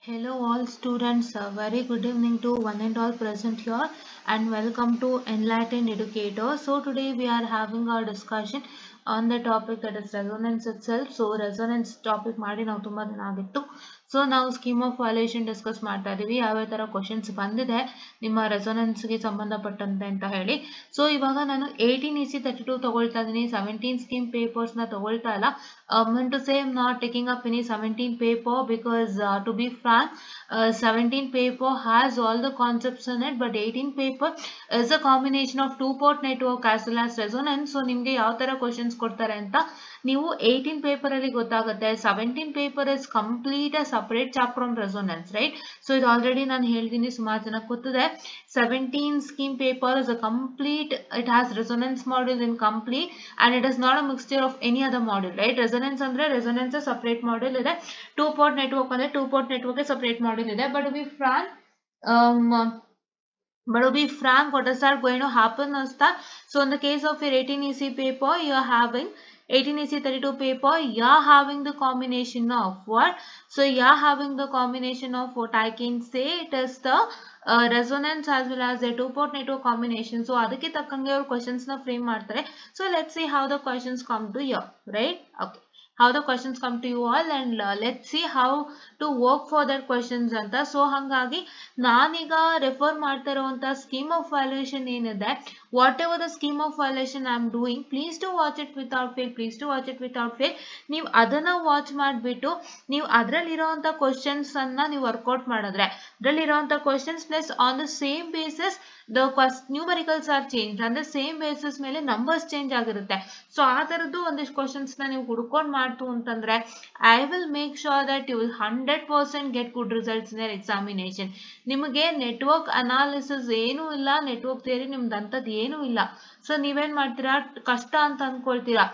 Hello all students, very good evening to one and all present here and welcome to Enlightened Educator. So today we are having our discussion on the topic that is resonance itself. So resonance topic ಮಾಡಿ ನಾವು ತುಂಬಾ ದಿನ ಆಗಿತ್ತು. So ನಾವು scheme of valuation discuss ಮಾಡ್ತಾ ಇದೀವಿ. ಯಾವ ತರ ಕ್ವಶನ್ಸ್ ಬಂದಿದೆ ನಿಮ್ಮ ರೆಸೊನೆನ್ಸ್ ಗೆ ಸಂಬಂಧಪಟ್ಟಂತೆ ಅಂತ ಹೇಳಿ. ಸೊ ಇವಾಗ ನಾನು 18EC32 ತಗೊಳ್ತಾ ಇದೀನಿ, 17 ಸ್ಕೀಮ್ ಪೇಪರ್ಸ್ ನ ತಗೊಳ್ತಾ ಇಲ್ಲ. meant to say I'm not taking up any 17 paper because to be frank 17 paper has all the concepts in it, but 18 paper is a combination of two-port network as well as resonance. So ನಿಮಗೆ ಯಾವ ತರ questions ಕೊಡ್ತಾರೆ ಅಂತ ನೀವು 18 paper ಅಲ್ಲಿ ಗೊತ್ತಾಗುತ್ತೆ. 17 paper is complete a separate chapter on resonance, right? So ಇದು already ನಾನು ಹೇಳಿದೀನಿ, ಸುಮಾರು ಜನ ಗೊತ್ತಿದೆ. 17 scheme paper is a complete, it has resonance module in complete and it is not a mixture of any other module, right? Resonance ಅಂದ್ರೆ resonance separate module ಇದೆ, two port network ಅಂದ್ರೆ two port network separate module ಇದೆ. But to be frank, what is that going to happen is that, so in the case of your 18EC paper, you are having 18EC32 paper, you are having the combination of what? So you are having the combination of what I can say, it is the resonance as well as the two-port network combination. So ಅದಕ್ಕೆ ತಕ್ಕಂಗೆ ಅವರು questions ನ frame ಮಾಡ್ತಾರೆ. So let's see how the questions come to you, right? Okay. How the questions come to you all and let's see how to work for that questions ಅಂತ. So ಹಾಗಾಗಿ ನಾನೀಗ refer ಮಾಡ್ತಾ ಇರುವಂತ scheme of valuation ಏನಿದೆ, whatever the scheme of valuation I am doing, please to watch it without fail. ನೀವು ಅದನ್ನ watch ಮಾಡಿಬಿಟ್ಟು ನೀವು ಅದರಲ್ಲಿರುವಂತ ಕ್ವಶನ್ಸ್ ಅನ್ನ ನೀವು ವರ್ಕೌಟ್ ಮಾಡಿದ್ರೆ, ಅದರಲ್ಲಿರುವಂತ questions plus on the same basis the numericals are changed, ಅಂದ್ರೆ ಸೇಮ್ ಬೇಸಿಸ್ ಮೇಲೆ ನಂಬರ್ಸ್ ಚೇಂಜ್ ಆಗಿರುತ್ತೆ. ಸೊ ಆ ತರದ್ದು ಒಂದಿಷ್ಟು ಕ್ವಶನ್ಸ್ ನ ನೀವು ಹುಡ್ಕೊಂಡು ಮಾಡ್ತು ಅಂತಂದ್ರೆ I will make sure that you will 100% get good results in your examination. ನಿಮಗೆ ನೆಟ್ವರ್ಕ್ ಅನಾಲಿಸಿಸ್ ಏನೂ ಇಲ್ಲ, ನೆಟ್ವರ್ಕ್ ಥಿಯರಿ ನಿಮ್ದು ಅಂತದ್ದು ಏನೂ ಇಲ್ಲ. ಸೊ ನೀವೇನ್ ಮಾಡ್ತೀರಾ, ಕಷ್ಟ ಅಂತ ಅನ್ಕೊಳ್ತೀರಾ.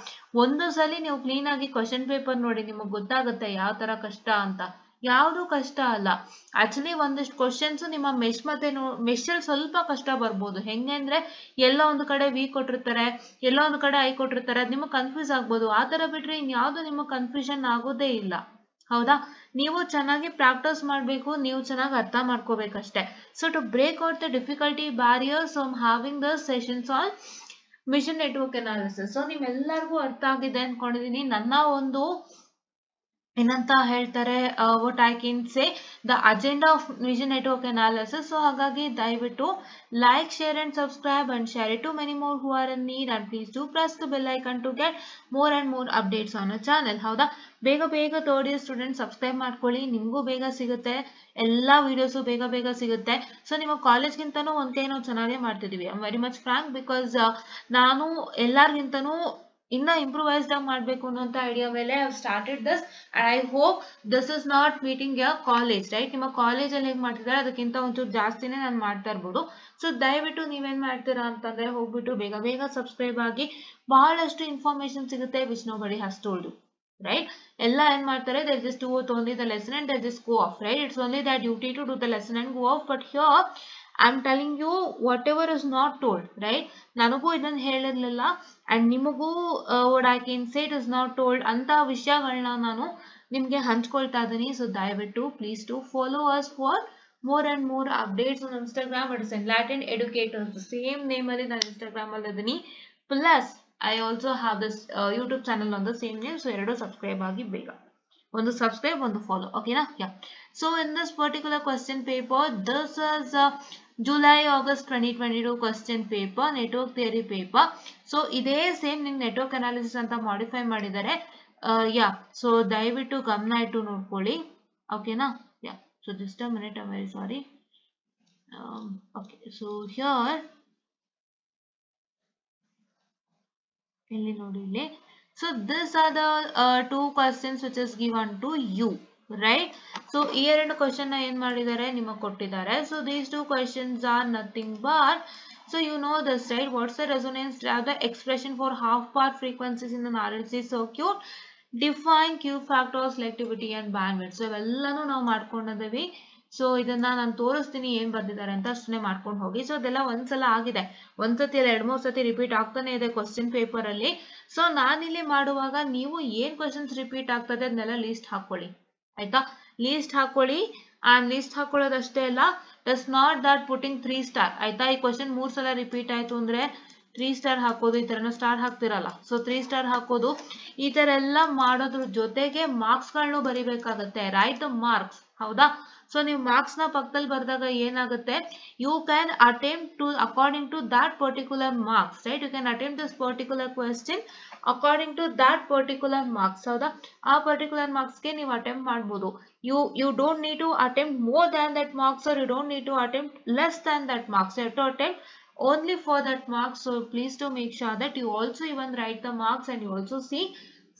ಒಂದು ಸಲ ನೀವು ಕ್ಲೀನ್ ಆಗಿ ಕ್ವಶನ್ ಪೇಪರ್ ನೋಡಿ, ನಿಮಗೆ ಗೊತ್ತಾಗುತ್ತೆ ಯಾವ ತರ ಕಷ್ಟ ಅಂತ. ಯಾವುದು ಕಷ್ಟ ಅಲ್ಲ. ಆಕ್ಚುಲಿ ಒಂದಿಷ್ಟು ಕ್ವಶನ್ಸ್ ನಿಮ್ಮ ಮೆಶ್ ಮತ್ತೆ ಮೆಶ್ ಅಲ್ಲಿ ಸ್ವಲ್ಪ ಕಷ್ಟ ಬರ್ಬೋದು. ಹೆಂಗೆ ಅಂದ್ರೆ ಎಲ್ಲೋ ಒಂದು ಕಡೆ ವಿ ಕೊಟ್ಟಿರ್ತಾರೆ, ಎಲ್ಲೋ ಒಂದು ಕಡೆ ಐ ಕೊಟ್ಟಿರ್ತಾರೆ, ಅದು ನಿಮಗೆ ಕನ್ಫ್ಯೂಸ್ ಆಗ್ಬೋದು. ಆ ತರ ಬಿಟ್ರೆ ಇನ್ಯಾವುದು ನಿಮಗೆ ಕನ್ಫ್ಯೂಷನ್ ಆಗೋದೇ ಇಲ್ಲ, ಹೌದಾ? ನೀವು ಚೆನ್ನಾಗಿ ಪ್ರಾಕ್ಟೀಸ್ ಮಾಡಬೇಕು, ನೀವು ಚೆನ್ನಾಗಿ ಅರ್ಥ ಮಾಡ್ಕೋಬೇಕಷ್ಟೇ. So to break out the difficulty barriers I am having the sessions on mission network analysis. So ನಿಮ್ಮೆಲ್ಲರಿಗೂ ಅರ್ಥ ಆಗಿದೆ ಅನ್ಕೊಂಡಿದೀನಿ. ನನ್ನ ಒಂದು ಏನಂತ ಹೇಳ್ತಾರೆ, what I can say, the agenda of vision network analysis. So ಹಾಗಾಗಿ ದಯವಿಟ್ಟು like, share and subscribe and share it to many more who are in need and please to press the bell icon to get more and more updates on a channel. ಹೌದಾ? ಬೇಗ third year student subscribe ಮಾಡ್ಕೊಳ್ಳಿ, ನಿಮಗೂ ಬೇಗ ಸಿಗುತ್ತೆ, ಎಲ್ಲಾ videos ಬೇಗ ಸಿಗುತ್ತೆ. So ನಿಮ್ಮ ಕಾಲೇಜ್ಗಿಂತನೂ ಒಂದ್ ಕೈ ನಾವು ಚೆನ್ನಾಗೇ ಮಾಡ್ತಿದೀವಿ. I am very much frank because ನಾನು ಎಲ್ಲಾರ್ಗಿಂತನೂ ಇನ್ನ ಇಂಪ್ರೂವೈಸ್ಡ್ ಆಗಿ ಮಾಡ್ಬೇಕು ಅನ್ನೋಂತ ಐಡಿಯಾ ಮೇಲೆ I started this and I hope this is not meeting your college, right? ನಿಮ್ಮ ಕಾಲೇಜಲ್ಲಿ ಹೇಗೆ ಮಾಡ್ತಿದ್ದಾರೆ ಅದಕ್ಕಿಂತ ಒಂಚೂರು ಜಾಸ್ತಿನೇ ನಾನು ಮಾಡ್ತಾ ಇರ್ಬೋದು. ಸೊ ದಯವಿಟ್ಟು ನೀವೇನ್ ಮಾಡ್ತೀರಾ ಅಂತಂದ್ರೆ ಹೋಗ್ಬಿಟ್ಟು ಬೇಗ ಸಬ್ಸ್ಕ್ರೈಬ್ ಆಗಿ, ಬಹಳಷ್ಟು ಇನ್ಫಾರ್ಮೇಶನ್ ಸಿಗುತ್ತೆ which nobody has told you, right? ಎಲ್ಲ ಏನ್ ಮಾಡ್ತಾರೆ, they just do only the lesson and they just go off, right? It's only their duty to do the lesson and go off, but here I'm telling you whatever is not told, right? ನನಗೂ ಇದನ್ನ ಹೇಳಿರ್ಲಿಲ್ಲ and ನಿಮಗೂ what I can say it is not told ಅಂತ ವಿಷಯಗಳನ್ನ ನಾನು ನಿಮ್ಗೆ ಹಂಚ್ಕೊಳ್ತಾ ಇದ್ದೀನಿ. So ದಯವಿಟ್ಟು please to follow us for more and more updates on Instagram. It is Enlightened Educators, the same name ಅಲ್ಲಿ ನಾನು Instagram ಅಲ್ಲಿ ಇದೀನಿ. Plus I also have this YouTube channel on the same name. So ಎರಡು subscribe ಆಗಿ ಬೇಗ, ಒಂದು subscribe ಒಂದು follow, ಓಕೆನಾ? Yeah. So in this particular question paper, this is July-August 2022 question paper, network theory paper. So ಇದೇ same ನಿಮ್ಗೆ network analysis ಅಂತ modify ಮಾಡಿದ್ದಾರೆ. ಯಾ, ಸೊ ದಯವಿಟ್ಟು ಗಮನ ಇಟ್ಟು ನೋಡ್ಕೊಳ್ಳಿ, ಓಕೆನಾ? Yeah. So just a minute, I am very sorry. Okay, so here ಇಲ್ಲಿ ನೋಡಿ, ಇಲ್ಲಿ. So these are the two questions which is given to you, right? So ಈ ಎರಡು ಕ್ವಶನ್ ಏನ್ ಮಾಡಿದ್ದಾರೆ, ನಿಮಗೆ ಕೊಟ್ಟಿದ್ದಾರೆ. So these two questions are nothing but, so you know this, right? What's the resonance? Grab the expression for half part frequencies in an RLC circuit. Define Q factor, selectivity and bandwidth. So ಇವೆಲ್ಲನೂ ನಾವು ಮಾಡ್ಕೊಂಡಿದ್ದೀವಿ. So ಇದನ್ನ ನಾನು ತೋರಿಸ್ತೀನಿ ಏನ್ ಬರ್ದಿದ್ದಾರೆ ಅಂತ, ಅಷ್ಟನ್ನೇ ಮಾಡ್ಕೊಂಡು ಹೋಗಿ. ಸೊ ಅದೆಲ್ಲ ಒಂದ್ಸಲ ಆಗಿದೆ, ಒಂದ್ಸತಿ ಅಲ್ಲ 2-3 ಸತಿ ರಿಪೀಟ್ ಆಗ್ತಾನೆ ಇದೆ ಕ್ವಶನ್ ಪೇಪರ್ ಅಲ್ಲಿ. ಸೊ ನಾನಿಲ್ಲಿ ಮಾಡುವಾಗ ನೀವು ಏನ್ ಕ್ವಶನ್ಸ್ ರಿಪೀಟ್ ಆಗ್ತದೆ ಅದನ್ನೆಲ್ಲ ಲೀಸ್ಟ್ ಹಾಕೊಳ್ಳಿ, ಆಯ್ತಾ? ಲೀಸ್ಟ್ ಹಾಕೊಳ್ಳಿ. ಐ ಆಮ್ ಲಿಸ್ಟ್ ಹಾಕೊಳ್ಳೋದಷ್ಟೇ ಅಲ್ಲ, does not that putting 3 star ಆಯ್ತಾ. ಈ ಕ್ವಶನ್ 3 ಸಲ ರಿಪೀಟ್ ಆಯ್ತು ಅಂದ್ರೆ 3 ಸ್ಟಾರ್ ಹಾಕೋದು, ಈ ತರ ಸ್ಟಾರ್ ಹಾಕ್ತಿರಲ್ಲ, ಸೊ 3 ಸ್ಟಾರ್ ಹಾಕೋದು, ಈ ತರ ಎಲ್ಲ ಮಾಡೋದ್ರ ಜೊತೆಗೆ ಮಾರ್ಕ್ಸ್ ಗಳನ್ನು ಬರಿಬೇಕಾಗತ್ತೆ. ರೈಟ್ ದ ಮಾರ್ಕ್ಸ್, ಹೌದಾ. ಸೊ ನೀವು ಮಾರ್ಕ್ಸ್ ನ ಪಕ್ಕದಲ್ಲಿ ಬರೆದಾಗ ಏನಾಗುತ್ತೆ, you can attempt to according to that particular marks, right. You can attempt this particular question according to that particular marks, ಹೌದಾ. ಆ ಪರ್ಟಿಕ್ಯುಲರ್ ಮಾರ್ಕ್ಸ್ ಗೆ ನೀವು ಅಟೆಂಪ್ಟ್ ಮಾಡಬಹುದು. you don't need to attempt more than that marks, or you don't need to attempt less than that marks. You have to attempt only for that marks. So please do make sure that you also even write the marks, and you also see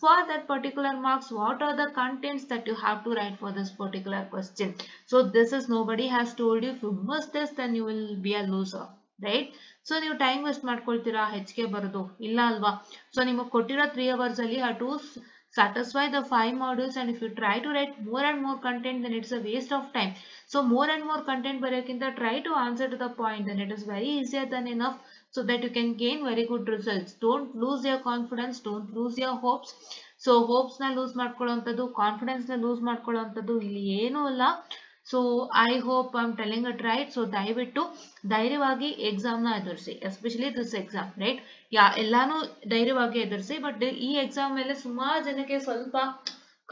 for that particular marks what are the contents that you have to write for this particular question. So this is, nobody has told you if you miss this then you will be a loser, right. So ನೀವು time waste ಮಾಡ್ಕೊಳ್ತೀರಾ ಹೆಚ್ಚಿಗೆ ಬರೋದು ಇಲ್ಲ ಅಲ್ವಾ. So ನಿಮಗೆ ಕೊಟ್ಟಿರೋ 3 hours ಅಲ್ಲಿ how to satisfy the 5 modules, and if you try to write more and more content then it's a waste of time. So more and more content ಬರೆಯೋಕ್ಕಿಂತ try to answer to the point, and it is very easier than enough, so that you can gain very good results. Don't lose your confidence, don't lose your hopes. So hopes na lose ಮಾಡ್ಕೊಳ್ಳೋಂಥದ್ದು, confidence ನ lose ಮಾಡ್ಕೊಳ್ಳೋಂಥದ್ದು ಇಲ್ಲಿ ಏನೂ ಇಲ್ಲ. So I hope I am telling it right. So ದಯವಿಟ್ಟು ಧೈರ್ಯವಾಗಿ exam ನ ಎದುರಿಸಿ, ಎಸ್ಪೆಷಲಿ ದಿಸ್ ಎಕ್ಸಾಮ್, ರೈಟ್. ಎಲ್ಲಾನು ಧೈರ್ಯವಾಗಿ ಎದುರಿಸಿ, ಬಟ್ ಈ ಎಕ್ಸಾಮ್ ಮೇಲೆ ಸುಮಾರು ಜನಕ್ಕೆ ಸ್ವಲ್ಪ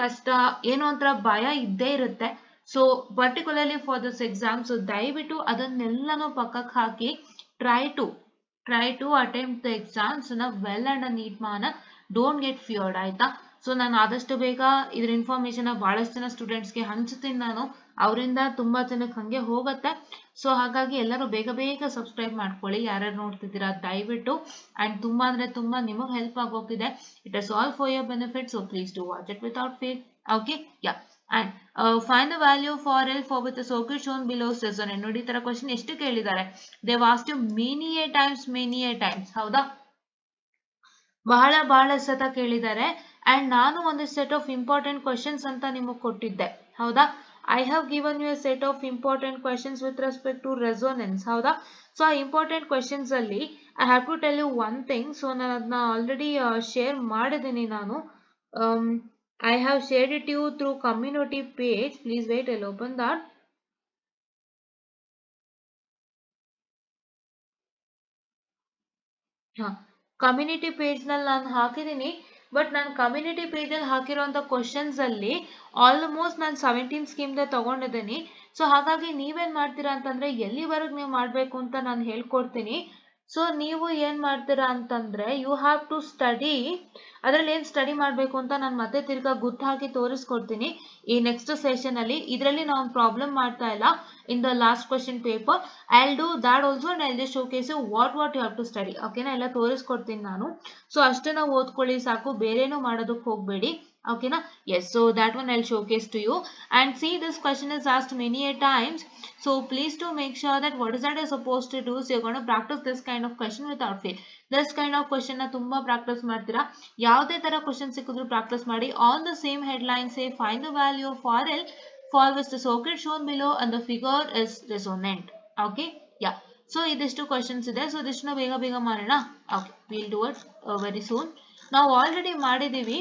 ಕಷ್ಟ, ಏನೋ ಒಂಥರ ಭಯ ಇದ್ದೇ ಇರುತ್ತೆ. So particularly for this exam, so ದಯವಿಟ್ಟು ಅದನ್ನೆಲ್ಲಾನು ಪಕ್ಕಕ್ಕೆ ಹಾಕಿ try to attempt the exams in a well and a neat manner. Don't get feared, ಆಯ್ತಾ. ಸೊ ನಾನು ಆದಷ್ಟು ಬೇಗ ಇದ್ರ ಇನ್ಫಾರ್ಮೇಶನ್ ಬಹಳಷ್ಟು ಜನ ಸ್ಟೂಡೆಂಟ್ಸ್ಗೆ ಹಂಚ್ತೀನಿ, ನಾನು ಅವರಿಂದ ತುಂಬಾ ಜನಕ್ಕೆ ಹಂಗೆ ಹೋಗುತ್ತೆ. ಸೊ ಹಾಗಾಗಿ ಎಲ್ಲರೂ ಬೇಗ ಬೇಗ ಸಬ್ಸ್ಕ್ರೈಬ್ ಮಾಡ್ಕೊಳ್ಳಿ, ಯಾರ್ಯಾರು ನೋಡ್ತಿದ್ದೀರಾ ದಯವಿಟ್ಟು. ಅಂಡ್ ತುಂಬಾ ಅಂದ್ರೆ ತುಂಬಾ ನಿಮಗೆ ಹೆಲ್ಪ್ ಆಗೋಗಿದೆ. It is all for your benefit, so please do watch it without fail. Okay, yeah. And find the value for L for with the circuit shown below resonant. ನೋಡಿ ಈ ತರ ಕ್ವಶನ್ ಎಷ್ಟು ಕೇಳಿದ್ದಾರೆ. They've asked you many a times, ಹೌದಾ. ಬಹಳ ಸತ ಕೇಳಿದ್ದಾರೆ. And ನಾನು ಒಂದು ಸೆಟ್ ಆಫ್ ಇಂಪಾರ್ಟೆಂಟ್ ಕ್ವಶನ್ಸ್ ಅಂತ ನಿಮಗೆ ಕೊಟ್ಟಿದ್ದೆ, ಹೌದಾ. I have given you a set of important questions with respect to resonance, ಹೌದಾ. ಸೊ ಆ ಇಂಪಾರ್ಟೆಂಟ್ ಕ್ವಶನ್ಸ್ ಅಲ್ಲಿ I have to tell you one thing. So ನಾನು ಅದನ್ನ ಆಲ್ರೆಡಿ ಶೇರ್ ಮಾಡಿದ್ದೀನಿ ನಾನು. I have shared it to you through community page. Please wait, I'll open that. Community page ನಲ್ಲಿ ನಾನು ಹಾಕಿದ್ದೀನಿ, ಬಟ್ ನಾನು ಕಮ್ಯುನಿಟಿ ಪೇಜ್ ಅಲ್ಲಿ ಹಾಕಿರುವಂತ ಕ್ವಶನ್ಸ್ ಅಲ್ಲಿ ಆಲ್ಮೋಸ್ಟ್ ನಾನು 17 ಸ್ಕೀಮ್ ತಗೊಂಡಿದ್ದೀನಿ. ಸೊ ಹಾಗಾಗಿ ನೀವೇನ್ ಮಾಡ್ತೀರಾ ಅಂತಂದ್ರೆ ಎಲ್ಲಿವರೆಗೂ ನೀವು ಮಾಡ್ಬೇಕು ಅಂತ ನಾನು ಹೇಳ್ಕೊಡ್ತೀನಿ. ಸೊ ನೀವು ಏನ್ ಮಾಡ್ತೀರಾ ಅಂತಂದ್ರೆ ಯು ಹ್ಯಾವ್ ಟು ಸ್ಟಡಿ, ಅದ್ರಲ್ಲಿ ಏನ್ ಸ್ಟಡಿ ಮಾಡ್ಬೇಕು ಅಂತ ನಾನು ಮತ್ತೆ ತಿರ್ಗಾ ಗುರ್ತು ಹಾಕಿ ತೋರಿಸ್ಕೊಡ್ತೀನಿ ಈ ನೆಕ್ಸ್ಟ್ ಸೆಷನ್ ಅಲ್ಲಿ. ಇದರಲ್ಲಿ ನಾವು ಪ್ರಾಬ್ಲಮ್ ಮಾಡ್ತಾ ಇಲ್ಲ. In the last question paper I will do that also, and I will just showcase what you have to study. ಓಕೆನಾ, ಎಲ್ಲ ತೋರಿಸ್ಕೊಡ್ತೀನಿ ನಾನು. ಸೊ ಅಷ್ಟನ್ನ ಓದ್ಕೊಳ್ಳಿ ಸಾಕು, ಬೇರೇನು ಮಾಡೋದಕ್ಕೆ ಹೋಗ್ಬೇಡಿ. Okay, yes, so that one I'll showcase to you. And see, this question is asked many a times, so please do make sure that what is that you're supposed to do. So you're going to practice this kind of question without fail. This kind of question na tumba practice ಮಾಡ್ತೀರಾ. ಯಾವುದೇ ತರ question ಸಿಕ್ಕಿದ್ರು practice ಮಾಡಿ. On the same headline, say find the value of RL for which the circuit shown below and the figure is resonant. Okay, yeah. So ಇದಿಷ್ಟು questions ಇದೆ. So ಇದಿಷ್ಟು ಬೇಗ ಮಾಡೋಣ. Okay, we'll do it very soon. ನಾವು already ಮಾಡಿದೀವಿ.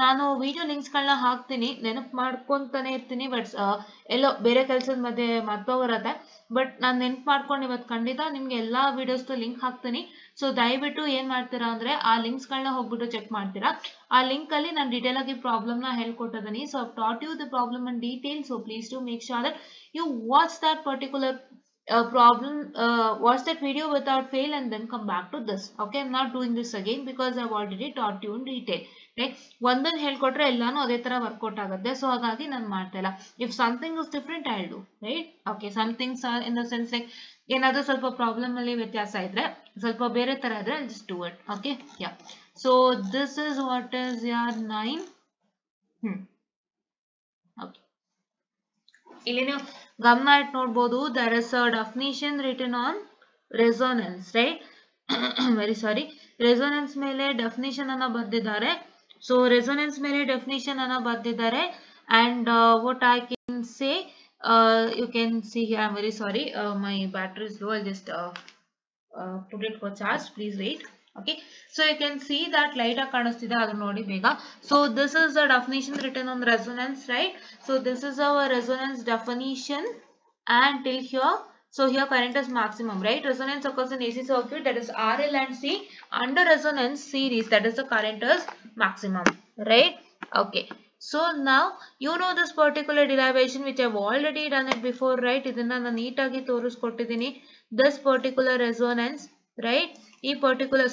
ನಾನು video links ಗಳನ್ನ ಹಾಕ್ತೀನಿ, ನೆನಪು ಮಾಡ್ಕೊಂತಾನೆ ಇರ್ತೀನಿ, ಬಟ್ ಎಲ್ಲೋ ಬೇರೆ ಕೆಲಸದ ಮಧ್ಯೆ ಮರ್ತೋಗಿರತ್ತೆ. ಬಟ್ ನಾನು ನೆನಪು ಮಾಡ್ಕೊಂಡು ಇವತ್ತು ಖಂಡಿತ ನಿಮ್ಗೆ ಎಲ್ಲಾ ವಿಡಿಯೋಸ್ ಲಿಂಕ್ ಹಾಕ್ತೀನಿ. ಸೊ ದಯವಿಟ್ಟು ಏನ್ ಮಾಡ್ತೀರಾ ಅಂದ್ರೆ ಆ ಲಿಂಕ್ಸ್ ಗಳನ್ನ ಹೋಗ್ಬಿಟ್ಟು ಚೆಕ್ ಮಾಡ್ತೀರಾ. ಆ ಲಿಂಕ್ ಅಲ್ಲಿ ನಾನು ಡೀಟೇಲ್ ಆಗಿ ಪ್ರಾಬ್ಲಮ್ ನ ಹೇಳ್ಕೊಟ್ಟಿದ್ದೀನಿ. So I taught you the problem in detail. So please to make sure that you watch that particular problem, watch that video without fail and then come back to this. Okay, I'm not doing this again because I've already taught you in detail. Right, ಒಂದನ್ನ ಹೇಳ್ಕೊಟ್ರೆ ಎಲ್ಲಾನು ಅದೇ ತರ workout ಆಗುತ್ತೆ. So ಹಾಗಾಗಿ ನಾನು ಮಾಡ್ತಾ ಇಲ್ಲ. If something is different I will do, right. Okay, somethings in the sense like ಏನಾದ್ರೂ ಸ್ವಲ್ಪ ಪ್ರಾಬ್ಲಮ್ ಅಲ್ಲಿ ವ್ಯತ್ಯಾಸ ಇದ್ರೆ, ಸ್ವಲ್ಪ ಬೇರೆ ತರ ಇದ್ರೆ I just do it. Okay, yeah. So this is what is your 9. Okay, ಇಲ್ಲಿ ನೀವು ಗಮನ ಇಟ್ಟು ನೋಡ್ಬೋದು. there is a definition written on resonance, right? Very sorry, resonance ಮೇಲೆ ಡೆಫಿನಿಷನ್ ಅನ್ನ ಬರ್ದಿದ್ದಾರೆ. ಸೊ ರೆಸೋನೆನ್ಸ್ ಮೇಲೆ ಡೆಫಿನಿಷನ್ ಅನ್ನ ಬರ್ದಿದ್ದಾರೆ. And what I can say, you can see here, I'm very sorry, my battery is low. I'll just put it for charge. Please wait. Okay, so you can see that light ಕಾಣಿಸ್ತಿದೆ ಅದು ನೋಡಿ ಬೇಗ. So this is the definition written on resonance, right? So this is our resonance definition, and till here, so here current is maximum, right? Resonance occurs in AC circuit, that is RL and C. Under resonance series, that is the current is maximum, right? Okay, so now you know this particular derivation which I've already done it before, right? ಇದನ್ನ ನಾನು ನೀಟಾಗಿ ತೋರಿಸ್ಕೊಟ್ಟಿದ್ದೀನಿ. This particular resonance, right? ಈ particular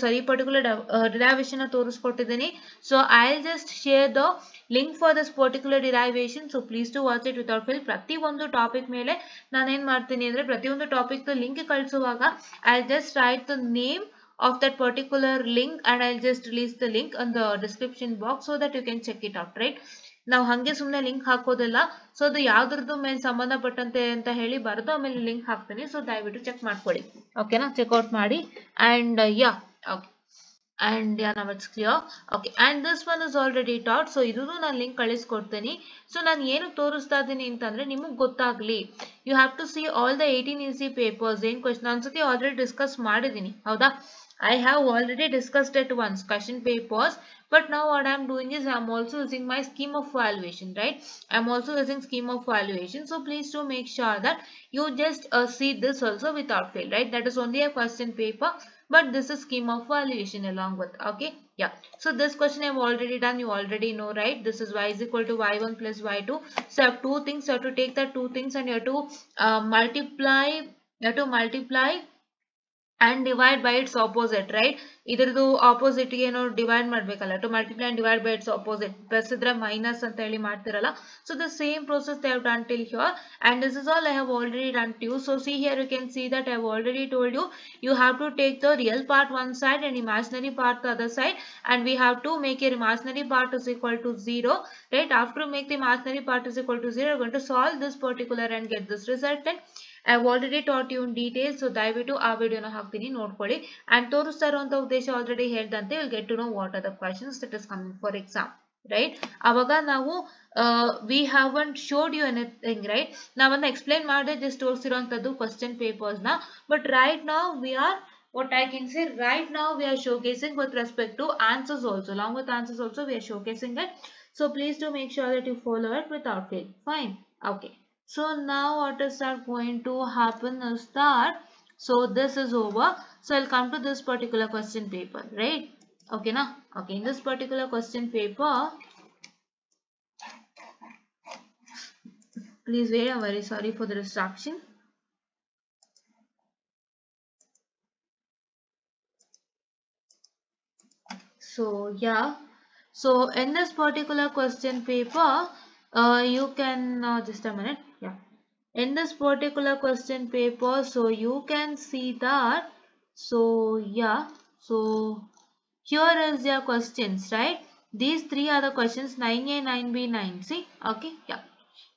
derivation ತೋರಿಸ್ಕೊಟ್ಟಿದ್ದೀನಿ. So I'll just share the link for this particular derivation, so please do watch it without fail. ಪ್ರತಿ ಒಂದು topic ಮೇಲೆ ನಾನು ಏನ್ ಮಾಡ್ತೀನಿ ಅಂದ್ರೆ ಪ್ರತಿಯೊಂದು ಟಾಪಿಕ್ ಲಿಂಕ್ ಕಳಿಸುವಾಗ I'll just write the name of that particular link and I'll just release the link on the description box so that you can check it out, right? ನಾವು ಹಂಗೆ ಸುಮ್ಮನೆ ಲಿಂಕ್ ಹಾಕೋದಿಲ್ಲ. ಸೊ ಅದು ಯಾವ್ದ್ರದ್ದು ಮೇಲೆ ಸಂಬಂಧಪಟ್ಟಂತೆ ಅಂತ ಹೇಳಿ ಬರೆದು ಆಮೇಲೆ ಲಿಂಕ್ ಹಾಕ್ತೀನಿ. ಸೊ ದಯವಿಟ್ಟು ಚೆಕ್ ಮಾಡ್ಕೊಳ್ಳಿ, ಓಕೆನಾ? ಚೆಕ್ಔಟ್ ಮಾಡಿ. And yeah okay, and yeah, now it's clear. Okay, and this one is already taught, so ಇದನ್ನು ನಾನು ಲಿಂಕ್ ಕಳಿಸ್ಕೊಡ್ತೀನಿ. ಸೊ ನಾನು ಏನು ತೋರಿಸ್ತಾ ಇದ್ದೀನಿ ಅಂತಂದ್ರೆ ನಿಮಗೆ ಗೊತ್ತಾಗ್ಲಿ, you have to see all the 18 easy papers. ಏನ್ ಕ್ವೆಶ್ಚನ್ ಅನ್ಸುತ್ತೆ ಆಲ್ರೆಡಿ ಡಿಸ್ಕಸ್ ಮಾಡಿದ್ದೀನಿ, ಹೌದಾ? I have already discussed it once, question papers, but now what I am doing is I am also using my scheme of valuation, right? I am also using scheme of valuation, so please do make sure that you just see this also without fail, right? That is only a question paper, but this is scheme of valuation along with, okay? Yeah, so this question I have already done, you already know, right? This is y is equal to y1 plus y2. So I have two things, you have to take the two things and you have to multiply and divide by its opposite, right? ಇದ್ರದ್ದು opposite ಏನು divide ಮಾಡಬೇಕಲ್ಲ, to multiply and divide by its opposite. Plus ಇದ್ರೆ minus ಅಂತ ಹೇಳಿ ಮಾಡ್ತಿರಲ್ಲ. So the same process they have done till here, and this is all I have already done to you. So see here, you can see that I have already told you, you have to take the real part one side and imaginary part the other side, and we have to make your imaginary part is equal to 0, right? After you make the imaginary part is equal to 0, you're going to solve this particular and get this result. And I have already taught you in detail, so ದಯವಿಟ್ಟು ಆ ವಿಡಿಯೋನ ಹಾಕ್ತೀನಿ ನೋಡ್ಕೊಳ್ಳಿ. and ತೋರಿಸ್ತಾ ಇರುವಂತ ಉದ್ದೇಶ already ಹೇಳ್ದಂತೆ, you'll get to know what are the questions that is coming for exam, right? ಅವಾಗ ನಾವು we haven't showed you anything, right? ನಾವನ್ನ explain ಮಾಡದೆ just ತೋರಿಸಿರುವಂತದ್ದು question papers ನ, but right now we are, what I can say, right now we are showcasing with respect to answers also, along with answers also we are showcasing it. So please do make sure that you follow it without fail. Fine, okay. So now what is that going to happen is that, so this is over. So I'll come to this particular question paper, right? Okay na? Okay, in this particular question paper, please wait, I'm very sorry for the distraction. So yeah, so in this particular question paper, you can just a minute, yeah. In this particular question paper, so you can see that, so yeah, so here is your questions, right? These three are the questions, 9A, 9B, 9C, okay? Yeah.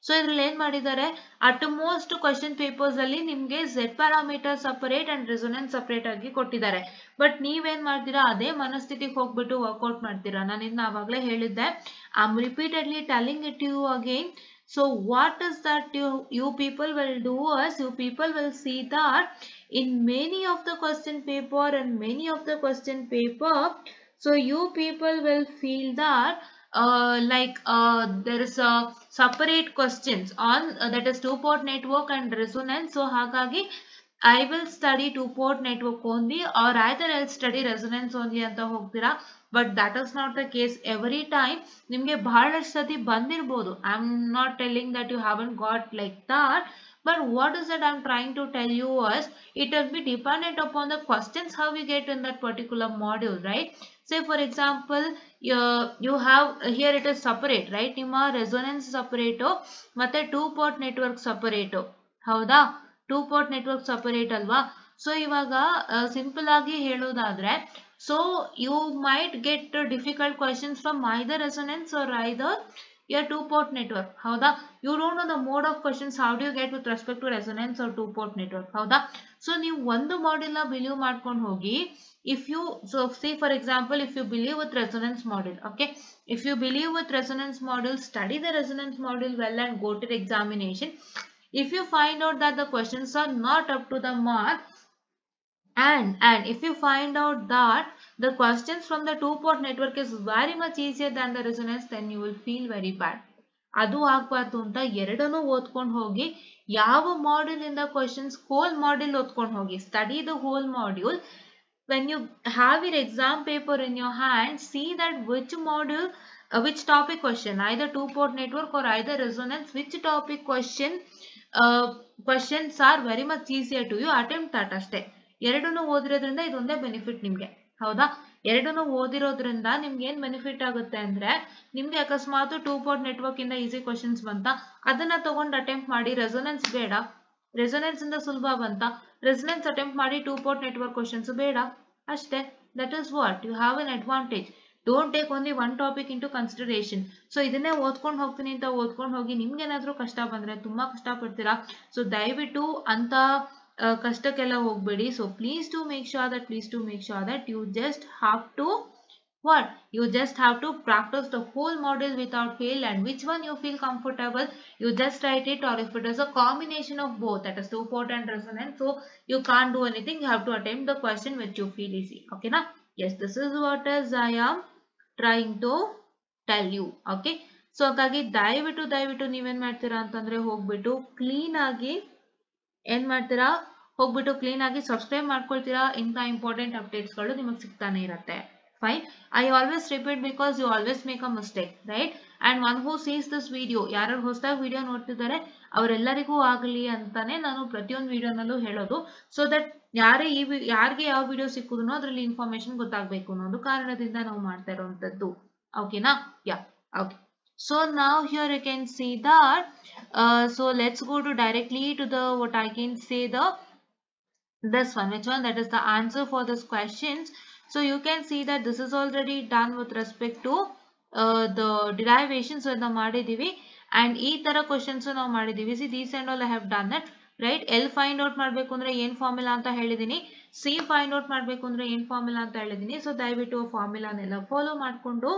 So ಇದರಲ್ಲಿ ಏನು ಮಾಡಿದ್ದಾರೆ, at most question papers ಅಲ್ಲಿ ನಿಮಗೆ Z parameter separate and resonance separate ಆಗಿ ಕೊಟ್ಟಿದ್ದಾರೆ. But ನೀವೇನ್ ಮಾಡ್ತೀರಾ, ಅದೇ ಮನಸ್ಥಿತಿಗೆ ಹೋಗ್ಬಿಟ್ಟು ವರ್ಕೌಟ್ ಮಾಡ್ತೀರಾ. ನಾನು ಇದನ್ನ ಆವಾಗಲೇ ಹೇಳಿದ್ದೆ, I am repeatedly telling it you again. So what is that you people will do is, you people will see that in many of the question paper and many of the question paper, so you people will feel that there is a separate questions on that is two-port network and resonance. So ಹಾಗಾಗಿ I will study two-port network only, or either I'll study resonance only ಅಂತ ಹೋಗ್ತೀರಾ. But that is not the case every time. ನಿಮಗೆ ಬಹಳಷ್ಟು ಸತಿ ಬಂದಿರಬಹುದು. I am not telling that you haven't got like that, but what is that I am trying to tell you is, it will be dependent upon the questions how we get in that particular module, right? Say for example, you have here it is separate, right? ನಿಮ್ಮ resonance separate ಮತ್ತೆ two-port network separate, ಹೌದಾ? two-port network separate ಅಲ್ವಾ? So ಇವಾಗ simple ಆಗಿ ಹೇಳೋದಾದ್ರೆ, so you might get difficult questions from either resonance or either your two-port network, ಹೌದಾ? You don't know the mode of questions, how do you get with respect to resonance or two-port network, ಹೌದಾ? So ನೀವು ಒಂದು module ನ believe ಮಾಡ್ಕೊಂಡು ಹೋಗಿ, if you, so say for example, if you believe with resonance module, okay, if you believe with resonance module, study the resonance module well and go to the examination. If you find out that the questions are not up to the mark And if you find out that the questions from the two-port network is very much easier than the resonance, then you will feel very bad. ಅದು ಆಗ್ಬಾರ್ದು ಅಂತ ಎರಡನ್ನೂ ಓದ್ಕೊಂಡು ಹೋಗಿ, ಯಾವ module ಇಂದ questions hole module ಓದ್ಕೊಂಡು ಹೋಗಿ, study the whole module. When you have your exam paper in your hand, see that which module, which topic question, either two-port network or either resonance, which topic questions are very much easier to you, attempt that ಅಷ್ಟೇ. ಎರಡನ್ನೂ ಓದಿರೋದ್ರಿಂದ ಇದೊಂದೇ benefit ನಿಮ್ಗೆ, ಹೌದಾ? ಎರಡನ್ನೂ ಓದಿರೋದ್ರಿಂದ ನಿಮ್ಗೆ ಏನ್ benefit ಆಗುತ್ತೆ ಅಂದ್ರೆ, ನಿಮ್ಗೆ ಅಕಸ್ಮಾತ್ ಟೂ-ಪೋರ್ಟ್ ನೆಟ್ವರ್ಕ್ ಇಂದ ಈಸಿ ಕ್ವಶನ್ಸ್ ಬಂತ, ಅದನ್ನ ತಗೊಂಡು ಅಟೆಂಪ್ಟ್ ಮಾಡಿ. ರೆಸೊನೆನ್ಸ್ ಬೇಡ, ರೆಸೊನೆನ್ಸ್ ಇಂದ ಸುಲಭ ಬಂತ, ರೆಸೊನೆನ್ಸ್ ಅಟೆಂಪ್ಟ್ ಮಾಡಿ. ಟೂ-ಪೋರ್ಟ್ ನೆಟ್ವರ್ಕ್ ಕ್ವಶನ್ಸ್ ಬೇಡ ಅಷ್ಟೇ. That is what you have an advantage. Don't take only one topic into consideration. So ಇದನ್ನೇ ಓದ್ಕೊಂಡು ಹೋಗ್ತೀನಿ ಅಂತ ಓದ್ಕೊಂಡು ಹೋಗಿ ನಿಮ್ಗೇನಾದ್ರೂ ಕಷ್ಟ ಬಂದ್ರೆ ತುಂಬಾ ಕಷ್ಟ ಪಡ್ತೀರಾ. ಸೊ ದಯವಿಟ್ಟು ಅಂತ ಕಷ್ಟಕ್ಕೆಲ್ಲ ಹೋಗ್ಬೇಡಿ. So please to make sure that you just have to you just have to practice the whole model without fail, and which one you feel comfortable, you just write it. Or if it is a combination of both, that is two-port and resonance, so you can't do anything, you have to attempt the question which you feel easy. Okay na? Yes, this is what is I am trying to tell you. Okay, so ಹಾಗಾಗಿ ದಯವಿಟ್ಟು ನೀವೇನ್ ಮಾಡ್ತೀರಾ ಅಂತಂದ್ರೆ, ಹೋಗ್ಬಿಟ್ಟು clean ಆಗಿ subscribe ಮಾಡ್ಕೊಳ್ತೀರಾ. ಇಂಥ important updates ಗಳು ನಿಮಗೆ ಸಿಗ್ತಾನೆ ಇರುತ್ತೆ. Fine. I always repeat because you always make a mistake, right? And one who sees this video, ಯಾರು ಹೊಸದಾಗಿ ವಿಡಿಯೋ ನೋಡ್ತಿದ್ದಾರೆ ಅವರೆಲ್ಲರಿಗೂ ಆಗಲಿ ಅಂತಾನೆ ನಾನು ಪ್ರತಿಯೊಂದು ವಿಡಿಯೋನಲ್ಲೂ ಹೇಳೋದು. ಸೊ ದಟ್ ಯಾರಿಗೆ ಯಾವ ವಿಡಿಯೋ ಸಿಕ್ಕುದನೋ ಅದರಲ್ಲಿ ಇನ್ಫಾರ್ಮೇಶನ್ ಗೊತ್ತಾಗಬೇಕು ಅನ್ನೋದು ಕಾರಣದಿಂದ ನಾವು ಮಾಡ್ತಾ ಇರುವಂತದ್ದು. ಓಕೆನಾ? ಯಾ, okay. So now here you can see that so let's go to directly to the what I can say this one, which one, that is the answer for this questions. So you can see that this is already done with respect to the derivations na ಮಾಡಿದೀವಿ, and ಈ ತರ questions ನಾವು ಮಾಡಿದೀವಿ. See, these and all I have done it, right? L find out ಮಾಡಬೇಕು ಅಂದ್ರೆ ಏನ್ formula ಅಂತ ಹೇಳಿದೀನಿ, C find out ಮಾಡಬೇಕು ಅಂದ್ರೆ ಏನ್ ಫಾರ್ಮುಲಾ ಅಂತ ಹೇಳಿದೀನಿ. ಸೊ ದಯವಿಟ್ಟು ಫಾರ್ಮುಲಾನೆಲ್ಲ ಫಾಲೋ ಮಾಡ್ಕೊಂಡು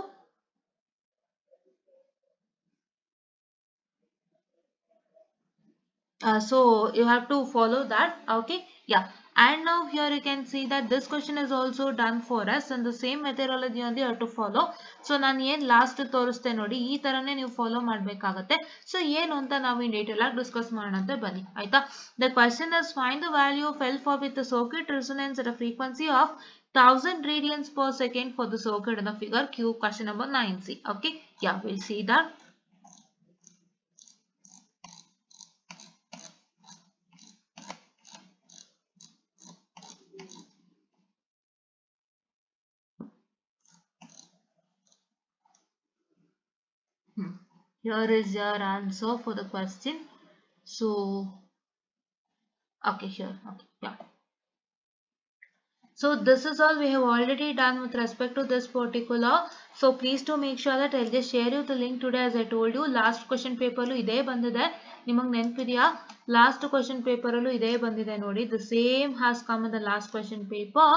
so you have to follow that. Okay, yeah. And now here you can see that this question is also done for us, and the same methodology only you have to follow. So ನಾನು ಏನ್ last ತೋರಿಸ್ತೆ ನೋಡಿ, ಈ ತರನೇ ನೀವು follow ಮಾಡ್ಬೇಕಾಗತ್ತೆ. So ಏನು ಅಂತ ನಾವು ಇನ್ ಡೀಟೇಲ್ ಆಗಿ ಡಿಸ್ಕಸ್ ಮಾಡೋಣ ಅಂತ ಬನ್ನಿ, ಆಯ್ತಾ? The question is, find the value of L4 with the circuit resonance at a frequency of 1000 radians per second for the circuit in the figure Q. Question number 9C. Okay, yeah, we'll see that. Here is your answer for the question. So okay, here, okay, yeah. So this is all we have already done with respect to this particular. So please to make sure that I'll just share you the link today. As I told you, last question paper lu ide bandide, ನಿಮಗೆ ನೆನಪಿದೆಯಾ? Last question paper ಅಲ್ಲೂ ಇದೇ ಬಂದಿದೆ ನೋಡಿ. The same has come in the last question paper.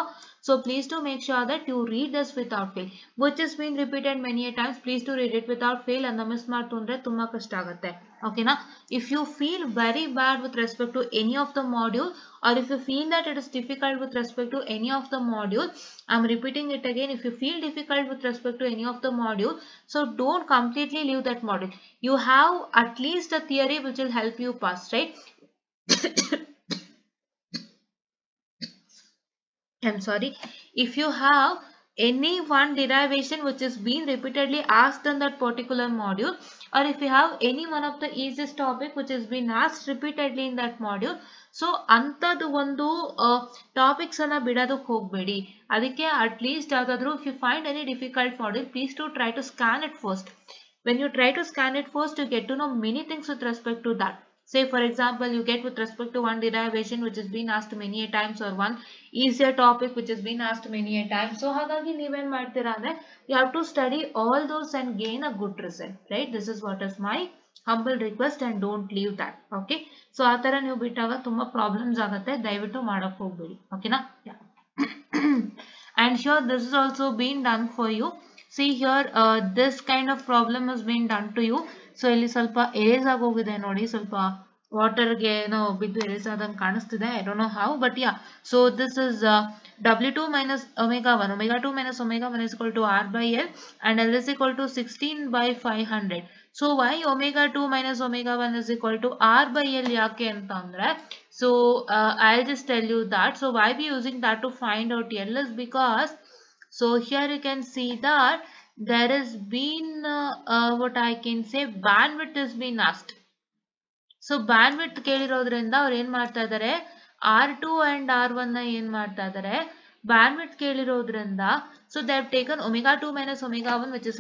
So please to make sure that you read this without fail, which has been repeated many a times. Please to read it without fail. ಅದನ್ನ miss ಮಾಡ್ತು ಅಂದ್ರೆ ತುಂಬಾ ಕಷ್ಟ ಆಗುತ್ತೆ. ಓಕೆನಾ? If you feel very bad with respect to any of the module, or if you feel that it is difficult with respect to any of the module, I'm repeating it again. If you feel difficult with respect to any of the module, so don't completely leave that module. You have at least a theory which will help you pass, right? I'm sorry. If you have any one derivation which is being repeatedly asked in that particular module, or if you have any one of the easiest topic which has been asked repeatedly in that module, so antadu ಒಂದು topics ಅನ್ನ ಬಿಡೋದಕ್ಕೆ ಹೋಗಬೇಡಿ. ಅದಕ್ಕೆ at least ಯಾವ್ದಾದ್ರು, if you find any difficult module, please to try to scan it first. When you try to scan it first, you get to know many things with respect to that. Say for example, you get with respect to one derivation which has been asked many a times, or one easier topic which has been asked many a times. So ಹಾಗಾಗಿ ನೀವೇನ್ ಮಾಡ್ತೀರಾ ಅಂದ್ರೆ, you have to study all those and gain a good result, right? This is what is my humble request, and don't leave that. Okay, so ಆ ತರ ನೀವು ಬಿಟ್ಟಾಗ ತುಂಬಾ problems ಆಗುತ್ತೆ. ದಯವಿಟ್ಟು ಮಾಡಕ್ ಹೋಗ್ಬೇಡಿ. ಓಕೆನಾ? And here this is also being done for you. See here, this kind of problem has been done to you. So ಇಲ್ಲಿ ಸ್ವಲ್ಪ ಏಜ್ ಆಗೋಗಿದೆ ನೋಡಿ, ಸ್ವಲ್ಪ ವಾಟರ್ಗೆ ಏನೋ ಬಿದ್ದು ಎರೇಸ್ ಆದಂಗೆ ಕಾಣಿಸ್ತಿದೆ. I don't know how, but yeah. So this is W2 minus omega 1. Omega 2 minus omega 1 is equal to R by L, and L is equal to 16 by 500. So why omega 2 minus omega 1 is equal to R by L ಯಾಕೆ ಅಂತ ಅಂದ್ರೆ, so I'll just tell you that. So why we using that to find out L is because, so here you can see that there has been what I can say, bandwidth has been asked. So bandwidth ಕೇಳಿರೋದ್ರಿಂದ ಅವ್ರು ಏನ್ ಮಾಡ್ತಾ ಇದ್ದಾರೆ, R2 and R1 ನ ಏನ್ ಮಾಡ್ತಾ ಇದ್ದಾರೆ, bandwidth ಕೇಳಿರೋದ್ರಿಂದ, so they have taken omega 2 minus omega 1, which is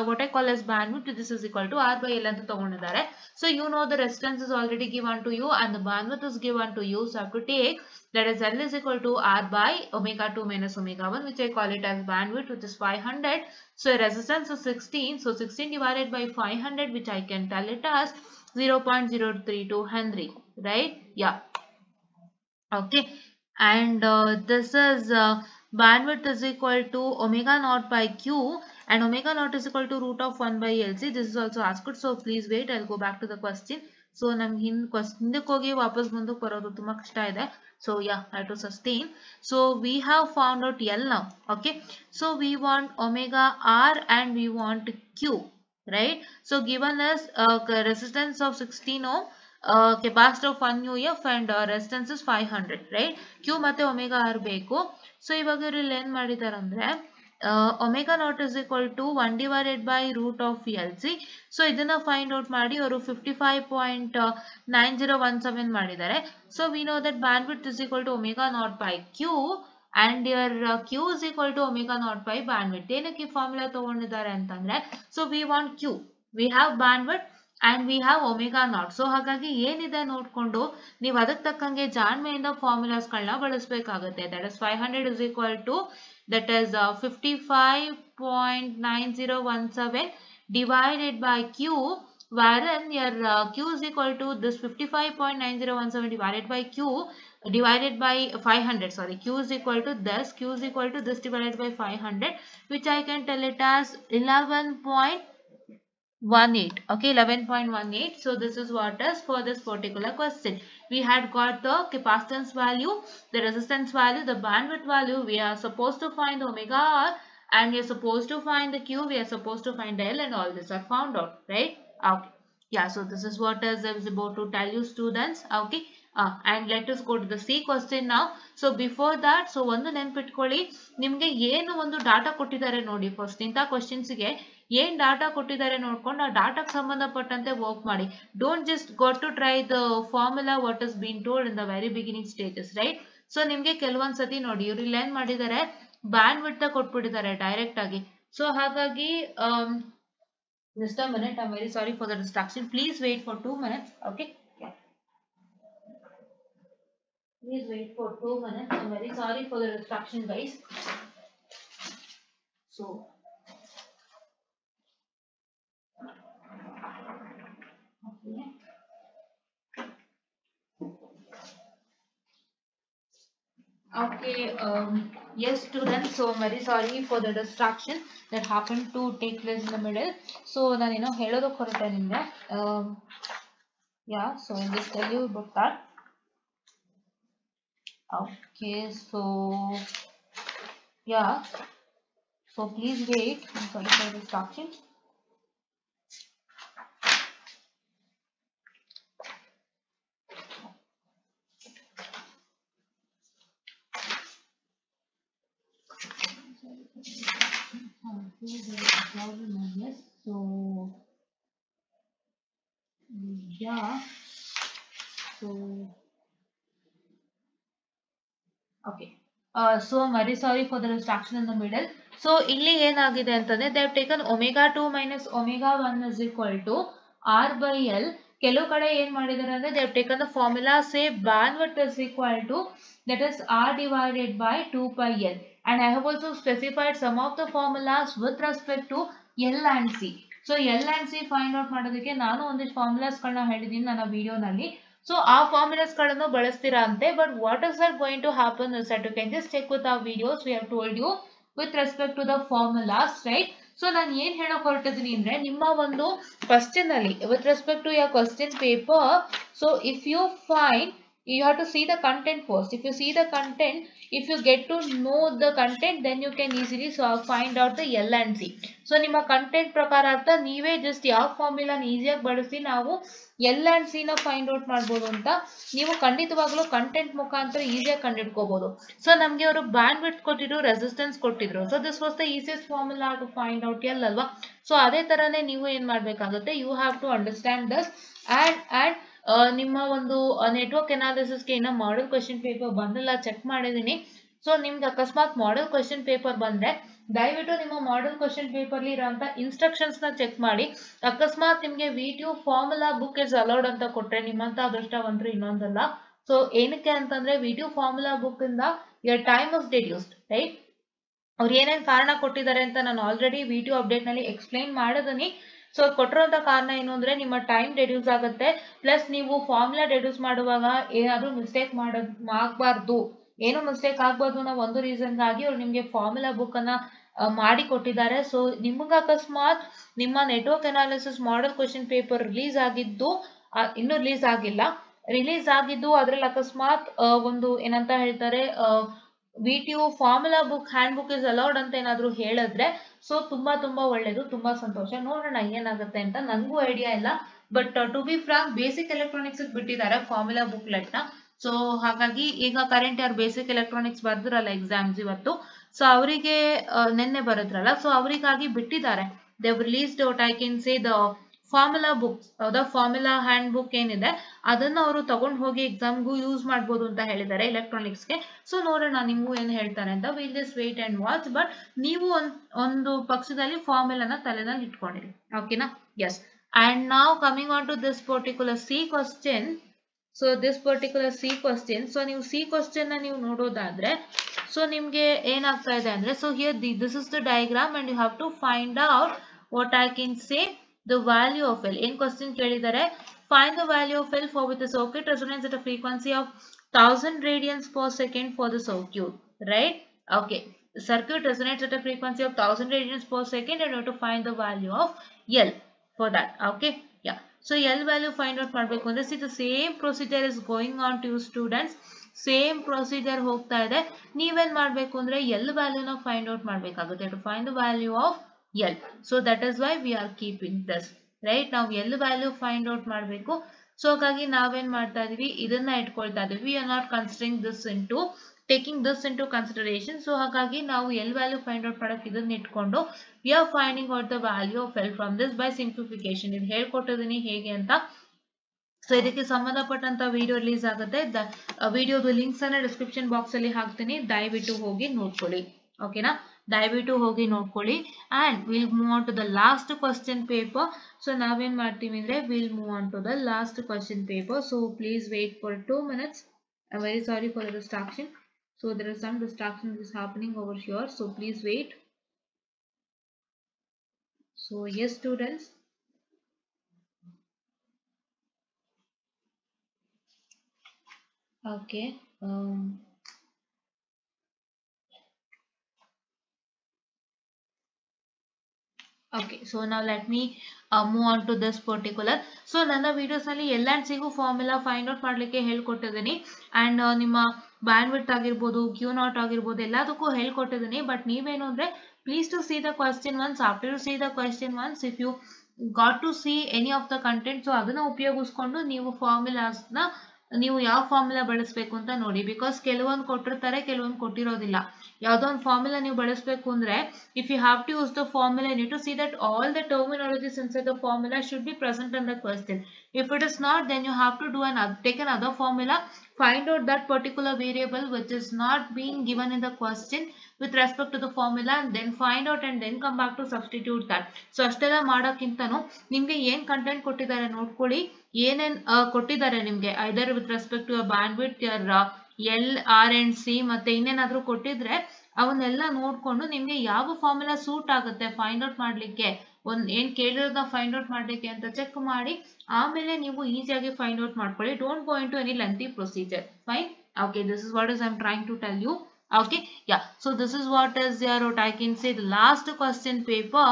what I call as bandwidth. This is equal to R by L ಅಂತ ತಗೊಂಡಿದ್ದಾರೆ. So you know the resistance is already given to you and the bandwidth is given to you. So I have to take that is L is equal to R by omega 2 minus omega 1, which I call it as bandwidth, which is 500. So resistance is 16. So 16 divided by 500, which I can tell it as 0.032 Henry, right? Yeah. Okay. And this is bandwidth is equal to omega naught by Q, and omega naught is equal to root of 1 by LC. This is also asked. So please wait. I'll go back to the question. So ನಮ್ಗೆ ಹಿಂದಕ್ಕೆ ಹೋಗಿ ವಾಪಸ್ ಮುಂದಕ್ಕೆ ಬರೋದು ತುಂಬಾ ಕಷ್ಟ ಇದೆ. So yeah, I have to sustain. So we have found out L now. Okay. So we want omega R and we want Q. Right? So given us resistance of 16 ohm, capacitor of 1 UF and resistance is 500, right? Q ಮತ್ತೆ omega R ಬೇಕು. So ಇವಾಗ ಇವರು ಇಲ್ಲಿ ಏನ್ ಮಾಡಿದ್ದಾರೆ ಅಂದ್ರೆ, omega naught is equal to 1 divided by root of LC. So ಇದನ್ನ find out ಮಾಡಿ ಅವರು 55.9017 ಮಾಡಿದ್ದಾರೆ. So we know that bandwidth is equal to omega naught by Q, and your Q is equal to omega naught by bandwidth. ಏನಕ್ಕೆ formula ತಗೊಂಡಿದ್ದಾರೆ ಅಂತಂದ್ರೆ, so we want Q, we have bandwidth and we have omega naught. So ಹಾಗಾಗಿ ಏನಿದೆ ನೋಡ್ಕೊಂಡು ನೀವು ಅದಕ್ಕೆ ತಕ್ಕಂಗೆ ಜಾಣ್ಮೆಯಿಂದ formulas ಗಳನ್ನ ಬಳಸಬೇಕಾಗುತ್ತೆ. That is 500 is equal to, that is 55.9017 divided by Q, wherein your Q is equal to this 55.9017 divided by Q divided by 500. Sorry, Q is equal to this. Q is equal to this divided by 500, which I can tell it as 11.18. Okay, 11.18. So this is what is for this particular question. We had got the capacitance value, the resistance value, the bandwidth value. We are supposed to find the omega R, and we are supposed to find the Q. We are supposed to find L, and all this are found out, right? Okay. Yeah, so this is what I was about to tell you, students. Okay. And let us go to the C question now. So before that, so ಒಂದು ನೆನಪಿಟ್ಕೊಳ್ಳಿ, ನಿಮಗೆ ಏನು ಒಂದು data ಕೊಟ್ಟಿದ್ದಾರೆ ನೋಡಿ, first ಇಂಥ ಕ್ವಶನ್ಸ್ಗೆ ಏನ್ data ಕೊಟ್ಟಿದ್ದಾರೆ ನೋಡ್ಕೊಂಡು ಆ ಡಾಟಾಕ್ಕೆ ಸಂಬಂಧಪಟ್ಟಂತೆ ವರ್ಕ್ ಮಾಡಿ. Don't just got to try the formula what is been told in the very beginning stages, right? So ನಿಮ್ಗೆ ಕೆಲವೊಂದ್ಸತಿ ನೋಡಿ ಇವ್ರು ಇಲ್ಲಿ ಏನ್ ಮಾಡಿದ್ದಾರೆ, ಬ್ಯಾಂಡ್ ವಿಡ್ತ್ ಕೊಟ್ಬಿಟ್ಟಿದ್ದಾರೆ ಡೈರೆಕ್ಟ್ ಆಗಿ. ಸೊ ಹಾಗಾಗಿ just a minute, I'm very sorry for the distraction. Please wait for 2 minutes. Okay. Yeah. Please wait for 2 minutes. I'm very sorry for the distraction, guys. So okay. Okay, yes students, so I'm very sorry for the distraction that happened to take place in the middle. So ನಾನು ಹೇಳೋದಕ್ಕೆ ಹೊರಟೆ ನಿಮಗೆ. Yeah, so I'll just tell you about that. Okay, so yeah, so please wait. I'm sorry for the distraction. So yeah, so okay, so I'm very sorry for the distraction in the middle. So ಇಲ್ಲಿ ಏನಾಗಿದೆ ಅಂತಂದ್ರೆ, they have taken omega 2 minus omega 1 is equal to R by L. ಕೆಲವು ಕಡೆ ಏನ್ ಮಾಡಿದ್ದಾರೆ ಅಂದ್ರೆ, they have taken the formula, say bandwidth is equal to, that is R divided by 2 pi L, and I have also specified some of the formulas with respect to L and C. So L and C find out ಮಾಡೋದಕ್ಕೆ ನಾನು ಒಂದಿಷ್ಟು formulas ಗಳನ್ನ ಹೇಳಿದೀನಿ ನನ್ನ ವಿಡಿಯೋನಲ್ಲಿ. So ಆ formulas ಗಳನ್ನು ಬಳಸ್ತೀರಾ ಅಂತೆ. But what is that going to happen is that you can just check with our videos. We have told you with respect to the formulas, right? So ನಾನು ಏನ್ ಹೇಳಕ್ ಹೊರಟಿದ್ದೀನಿ ಅಂದ್ರೆ, ನಿಮ್ಮ ಒಂದು ಕ್ವಶನ್ ಅಲ್ಲಿ with respect to your question paper, So if you find, you have to see the content first. If you see the content, if you get to know the content, then you can easily find out the L and C. So ನಿಮ್ಮ content ಪ್ರಕಾರ ಅರ್ಥ ನೀವೇ just ಯಾವ ಫಾರ್ಮುಲಾನ ಈಸಿಯಾಗಿ ಬಳಸಿ ನಾವು L and C ನ find out ಮಾಡ್ಬೋದು ಅಂತ ನೀವು ಖಂಡಿತವಾಗ್ಲೂ ಕಂಟೆಂಟ್ ಮುಖಾಂತರ ಈಸಿಯಾಗಿ ಕಂಡುಹಿಡ್ಕೋಬಹುದು. ಸೊ ನಮಗೆ ಅವರು ಬ್ಯಾಂಡ್ ವಿಡ್ತ್ ಕೊಟ್ಟಿದ್ರು, ರೆಸಿಸ್ಟೆನ್ಸ್ ಕೊಟ್ಟಿದ್ರು. So this was the easiest formula to find out L ಅಲ್ವಾ. ಸೊ ಅದೇ ತರನೇ ನೀವು ಏನ್ ಮಾಡ್ಬೇಕಾಗುತ್ತೆ, you have to understand this and ನಿಮ್ಮ ಒಂದು ನೆಟ್ವರ್ಕ್ ಅನಾಲಿಸಿಸ್ಗೆ ಇನ್ನ ಮಾಡೆಲ್ ಕ್ವೆಶ್ಚನ್ ಪೇಪರ್ ಬಂದಿಲ್ಲ, ಚೆಕ್ ಮಾಡಿದೀನಿ. ಸೊ ನಿಮ್ಗೆ ಅಕಸ್ಮಾತ್ ಮಾಡೆಲ್ ಕ್ವೆಶ್ಚನ್ ಪೇಪರ್ ಬಂದ್ರೆ ದಯವಿಟ್ಟು ನಿಮ್ಮ ಮಾಡೆಲ್ ಕ್ವೆಶ್ಚನ್ ಪೇಪರ್ ಇರೋಂತ ಇನ್ಸ್ಟ್ರಕ್ಷನ್ಸ್ ನ ಚೆಕ್ ಮಾಡಿ. ಅಕಸ್ಮಾತ್ ನಿಮ್ಗೆ VTU formula book is allowed ಅಂತ ಕೊಟ್ರೆ ನಿಮ್ಮಂತ ಅದೃಷ್ಟವಂತರು ಇನ್ನೊಂದಲ್ಲ. ಸೊ ಏನಕ್ಕೆ ಅಂತಂದ್ರೆ ವಿಟಿಯು ಫಾರ್ಮುಲಾ ಬುಕ್ ಇಂದ ಯರ್ ಟೈಮ್ ಇಸ್ ಡೆಡ್ಯೂಸ್ಡ್, ರೈಟ್. ಅವ್ರು ಏನೇನ್ ಕಾರಣ ಕೊಟ್ಟಿದ್ದಾರೆ ಅಂತ ನಾನು ಆಲ್ರೆಡಿ ವಿಟಿಯು ಅಪ್ಡೇಟ್ ನಲ್ಲಿ ಎಕ್ಸ್ಪ್ಲೈನ್ ಮಾಡಿದೀನಿ. ಸೊ ಕೊಟ್ಟಿರೋಂತ ಕಾರಣ ಏನು ಅಂದ್ರೆ ನಿಮ್ಮ ಟೈಮ್ ಡೆಡ್ಯೂಸ್ ಆಗುತ್ತೆ, ಪ್ಲಸ್ ನೀವು ಫಾರ್ಮುಲಾ ಡೆಡ್ಯೂಸ್ ಮಾಡುವಾಗ ಏನಾದ್ರೂ ಮಿಸ್ಟೇಕ್ ಆಗಬಾರ್ದು, ಏನು ಮಿಸ್ಟೇಕ್ ಆಗ್ಬಾರ್ದು ಅನ್ನೋ ಒಂದು ರೀಸನ್ ಗಾಗಿ ಅವ್ರು ನಿಮ್ಗೆ ಫಾರ್ಮುಲಾ ಬುಕ್ ಅನ್ನ ಮಾಡಿ ಕೊಟ್ಟಿದ್ದಾರೆ. ಸೊ ನಿಮ್ಗೆ ಅಕಸ್ಮಾತ್ ನಿಮ್ಮ network analysis model question paper release ಆಗಿದ್ದು, ಇನ್ನೂ ರಿಲೀಸ್ ಆಗಿಲ್ಲ, ರಿಲೀಸ್ ಆಗಿದ್ದು ಅದ್ರಲ್ಲಿ ಅಕಸ್ಮಾತ್ ಒಂದು ಏನಂತ ಹೇಳ್ತಾರೆ VTU formula book hand book is allowed ಅಂತ ಏನಾದ್ರು ಹೇಳಿದ್ರೆ ಸೊ ತುಂಬಾ ಒಳ್ಳೇದು, ತುಂಬಾ ಸಂತೋಷ. ನೋಡೋಣ ಏನಾಗುತ್ತೆ ಅಂತ, ನನಗೂ ಐಡಿಯಾ ಇಲ್ಲ. But to be frank basic electronics ಬಿಟ್ಟಿದ್ದಾರೆ ಫಾರ್ಮುಲಾ ಬುಕ್ಲೆಟ್ ನ. ಸೊ ಹಾಗಾಗಿ ಈಗ ಕರೆಂಟ್ ಯಾರು ಬೇಸಿಕ್ ಎಲೆಕ್ಟ್ರಾನಿಕ್ಸ್ ಬರ್ದ್ರಲ್ಲ ಎಕ್ಸಾಮ್ಸ್ ಇವತ್ತು, ಸೊ ಅವರಿಗೆ ನಿನ್ನೆ ಬರೋದ್ರಲ್ಲ, ಸೊ ಅವರಿಗಾಗಿ ಬಿಟ್ಟಿದ್ದಾರೆ. They released out I can say the formula books, the formula handbook ಏನಿದೆ ಅದನ್ನ ಅವರು ತಗೊಂಡು ಹೋಗಿ ಎಕ್ಸಾಮ್ಗೂ ಯೂಸ್ ಮಾಡ್ಬೋದು ಅಂತ ಹೇಳಿದ್ದಾರೆ ಎಲೆಕ್ಟ್ರಾನಿಕ್ಸ್ಗೆ. ಸೊ ನೋಡೋಣ ನಿಮ್ಗೂ ಏನ್ ಹೇಳ್ತಾರೆ ಅಂತ, will just wait and watch. But ನೀವು ಒಂದು ಪಕ್ಷದಲ್ಲಿ ಫಾರ್ಮುಲಾನ ತಲೆನಲ್ಲಿ ಇಟ್ಕೊಂಡಿರಿ, ಓಕೆನಾ? ಎಸ್. ಅಂಡ್ ನಾವ್ coming on to this particular C question. So this particular C question, so ನೀವು ಸಿ ಕ್ವಶನ್ ನ ನೀವು ನೋಡೋದಾದ್ರೆ ಸೊ ನಿಮ್ಗೆ ಏನಾಗ್ತಾ ಇದೆ ಅಂದ್ರೆ, so here this is the diagram and you have to find out what I can say the value of L. in question ಕೇಳಿದ್ದಾರೆ, find the value of L for with the circuit resonates at a frequency of 1000 radians per second for the circuit, right? Okay, the circuit resonates at a frequency of 1000 radians per second and you have to find the value of L for that. Okay, yeah. So L value find out ಮಾಡಬೇಕು ಅಂದ್ರೆ see the same procedure is going on to you students. Same procedure ಹೋಗ್ತಾ ಇದೆ. ನೀವೇನ್ ಮಾಡ್ಬೇಕು ಅಂದ್ರೆ L value ನ find out ಮಾಡ್ಬೇಕಾಗುತ್ತೆ, to find the value of L. So that is why we are keeping this, right? ನಾವು L value find out ಮಾಡಬೇಕು. So ಹಾಗಾಗಿ ನಾವೇನ್ ಮಾಡ್ತಾ ಇದೀವಿ, ಇದನ್ನ ಇಟ್ಕೊಳ್ತಾ ಇದೀವಿ. we are not considering this into taking this into consideration. So ಹಾಗಾಗಿ ನಾವು L value find out ಮಾಡಕ್ಕೆ ಇದನ್ನ ಇಟ್ಕೊಂಡು we are finding out the value of L from this by simplification. ಇದು ಹೇಳ್ಕೊಟ್ಟಿದ್ದೀನಿ ಹೇಗೆ ಅಂತ. ಸೊ ಇದಕ್ಕೆ ಸಂಬಂಧಪಟ್ಟಂತ ವಿಡಿಯೋ ರಿಲೀಸ್ ಆಗುತ್ತೆ, ವಿಡಿಯೋದ ಲಿಂಕ್ಸ್ ಅನ್ನ ಡಿಸ್ಕ್ರಿಪ್ಷನ್ ಬಾಕ್ಸ್ ಅಲ್ಲಿ ಹಾಕ್ತೀನಿ, ದಯವಿಟ್ಟು ಹೋಗಿ ನೋಡ್ಕೊಳ್ಳಿ, ಓಕೆನಾ? ದಯವಿಟ್ಟು ಹೋಗಿ ನೋಡ್ಕೊಳ್ಳಿ. And will move on to the last question paper. So ನಾವೇನ್ ಮಾಡ್ತೀವಿ ಅಂದ್ರೆ will move on to the last question paper. So please wait for 2 minutes. I am very sorry for the distraction. So there is some distraction is happening over here, so please wait. So yes students, okay, okay, so now let me move on to this particular. So ನನ್ನ videos ನಲ್ಲಿ L and C ಗೂ formula find out ಮಾಡ್ಲಿಕ್ಕೆ ಹೇಳ್ಕೊಟ್ಟಿದ್ದೀನಿ. And ನಿಮ್ಮ bandwidth ಆಗಿರ್ಬೋದು, Q naught ಆಗಿರ್ಬೋದು, ಎಲ್ಲದಕ್ಕೂ ಹೇಳ್ಕೊಟ್ಟಿದ್ದೀನಿ. ಬಟ್ ನೀವೇನು ಅಂದ್ರೆ please to see the question once. After you see the question once, if you got to see any of the content, so ಅದನ್ನ ಉಪಯೋಗಿಸ್ಕೊಂಡು ನೀವು ಫಾರ್ಮುಲಾಸ್ ನ ನೀವು ಯಾವ ಫಾರ್ಮುಲಾ ಬಳಸಬೇಕು ಅಂತ ನೋಡಿ. ಬಿಕಾಸ್ ಕೆಲವೊಂದು ಕೊಟ್ಟಿರ್ತಾರೆ, ಕೆಲವೊಂದು ಕೊಟ್ಟಿರೋದಿಲ್ಲ. ಯಾವುದೋ ಒಂದು ಫಾರ್ಮುಲಾ ನೀವು ಬಳಸಬೇಕು ಅಂದ್ರೆ if you have to use the formula, you need to see that all the terminologies inside the formula should be present in the question. If it is not, then you have to do take another formula, find out that particular variable which is not being given in the question with respect to the formula, and then find out and then come back to substitute that. So ಅಷ್ಟೆಲ್ಲ ಮಾಡೋಕ್ಕಿಂತನೂ ನಿಮ್ಗೆ ಏನ್ content ಕೊಟ್ಟಿದ್ದಾರೆ ನೋಡ್ಕೊಳ್ಳಿ, ಏನೇನ್ ಕೊಟ್ಟಿದ್ದಾರೆ ನಿಮ್ಗೆ either with respect to bandwidth, L, R and C ಮತ್ತೆ ಇನ್ನೇನಾದ್ರೂ ಕೊಟ್ಟಿದ್ರೆ ಅವನ್ನೆಲ್ಲ ನೋಡ್ಕೊಂಡು ನಿಮ್ಗೆ ಯಾವ ಫಾರ್ಮುಲಾ ಸೂಟ್ ಆಗುತ್ತೆ ಫೈಂಡ್ ಔಟ್ ಮಾಡ್ಲಿಕ್ಕೆ, ಏನ್ ಕೇಳಿರೋದನ್ನ ಫೈಂಡ್ ಔಟ್ ಮಾಡ್ಲಿಕ್ಕೆ ಅಂತ ಚೆಕ್ ಮಾಡಿ ಆಮೇಲೆ ನೀವು ಈಸಿಯಾಗಿ ಫೈಂಡ್ ಔಟ್ ಮಾಡ್ಕೊಳ್ಳಿ. Don't go into any lengthy procedure. Fine, okay, this is what is I am trying to tell you. Okay, yeah, so this is what is your I can say the last question paper,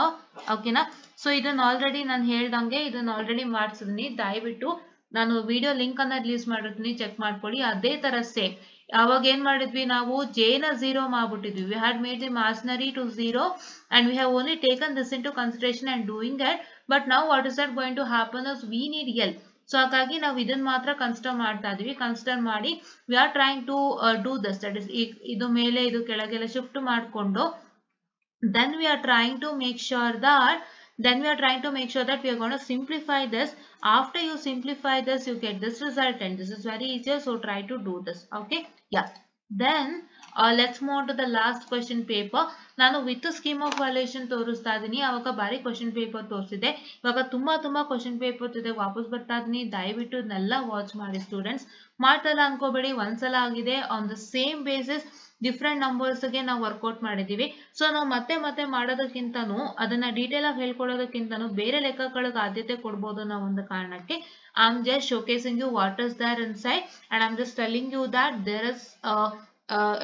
okay na. So ಇದನ್ನ already ನಾನು ಹೇಳ್ದಂಗೆ ಇದನ್ನ already ಮಾಡ್ಸಿದೀನಿ, ದಯವಿಟ್ಟು ನಾನು video link ಅನ್ನ release ಮಾಡಿರ್ತೀನಿ, check ಮಾಡ್ಕೊಳ್ಳಿ. ಅದೇ ತರ ಸೇಮ್ ಅವಾಗ ಏನ್ ಮಾಡಿದ್ವಿ ನಾವು ಜೆ ನ 0 ಮಾಡ್ಬಿಟ್ಟಿದ್ವಿ. We had made the imaginary to 0 and we have only taken this into consideration and doing that. But now what is that going to happen is we need L. So ಹಾಗಾಗಿ ನಾವು ಇದನ್ನ ಮಾತ್ರ consider ಮಾಡ್ತಾ ಇದೀವಿ. Consider ಮಾಡಿ we are trying to do this, that is ಇದು ಮೇಲೆ ಇದು ಕೆಳಗೆಲ್ಲ ಶಿಫ್ಟ್ ಮಾಡಿಕೊಂಡು then we are trying to make sure that we are going to simplify this. After you simplify this, you get this result, and this is very easier, so try to do this. Okay, yeah. Then let's move on to the last question paper. ನಾನು with scheme of valuation ತೋರಿಸ್ತಾ ಇದೀನಿ. ಅವಾಗ ಬಾರಿ question paper ತೋರಿಸಿದೆ. ಇವಾಗ ತುಂಬಾ question paper ಇದೆ, ವಾಪಸ್ ಬರ್ತಾ ಇದೀನಿ. ದಯವಿಟ್ಟು ಇದನ್ನೆಲ್ಲ ವಾಚ್ ಮಾಡಿ ಸ್ಟೂಡೆಂಟ್ಸ್. ಮಾಡ್ತಲ್ಲ ಅನ್ಕೋಬೇಡಿ, ಒಂದ್ಸಲ ಆಗಿದೆ. On the same basis different numbers ಗೆ ನಾವು ವರ್ಕೌಟ್ ಮಾಡಿದೀವಿ. ಸೊ ನಾವು ಮತ್ತೆ ಮಾಡೋದಕ್ಕಿಂತನೂ ಅದನ್ನ ಡೀಟೇಲ್ ಆಗಿ ಹೇಳ್ಕೊಡೋದಕ್ಕಿಂತನೂ ಬೇರೆ ಲೆಕ್ಕಗಳಿಗೆ ಆದ್ಯತೆ ಕೊಡ್ಬೋದು ನಾವು ಒಂದು ಕಾರಣಕ್ಕೆ. I am just showcasing you what is there inside and I'm just telling you that there is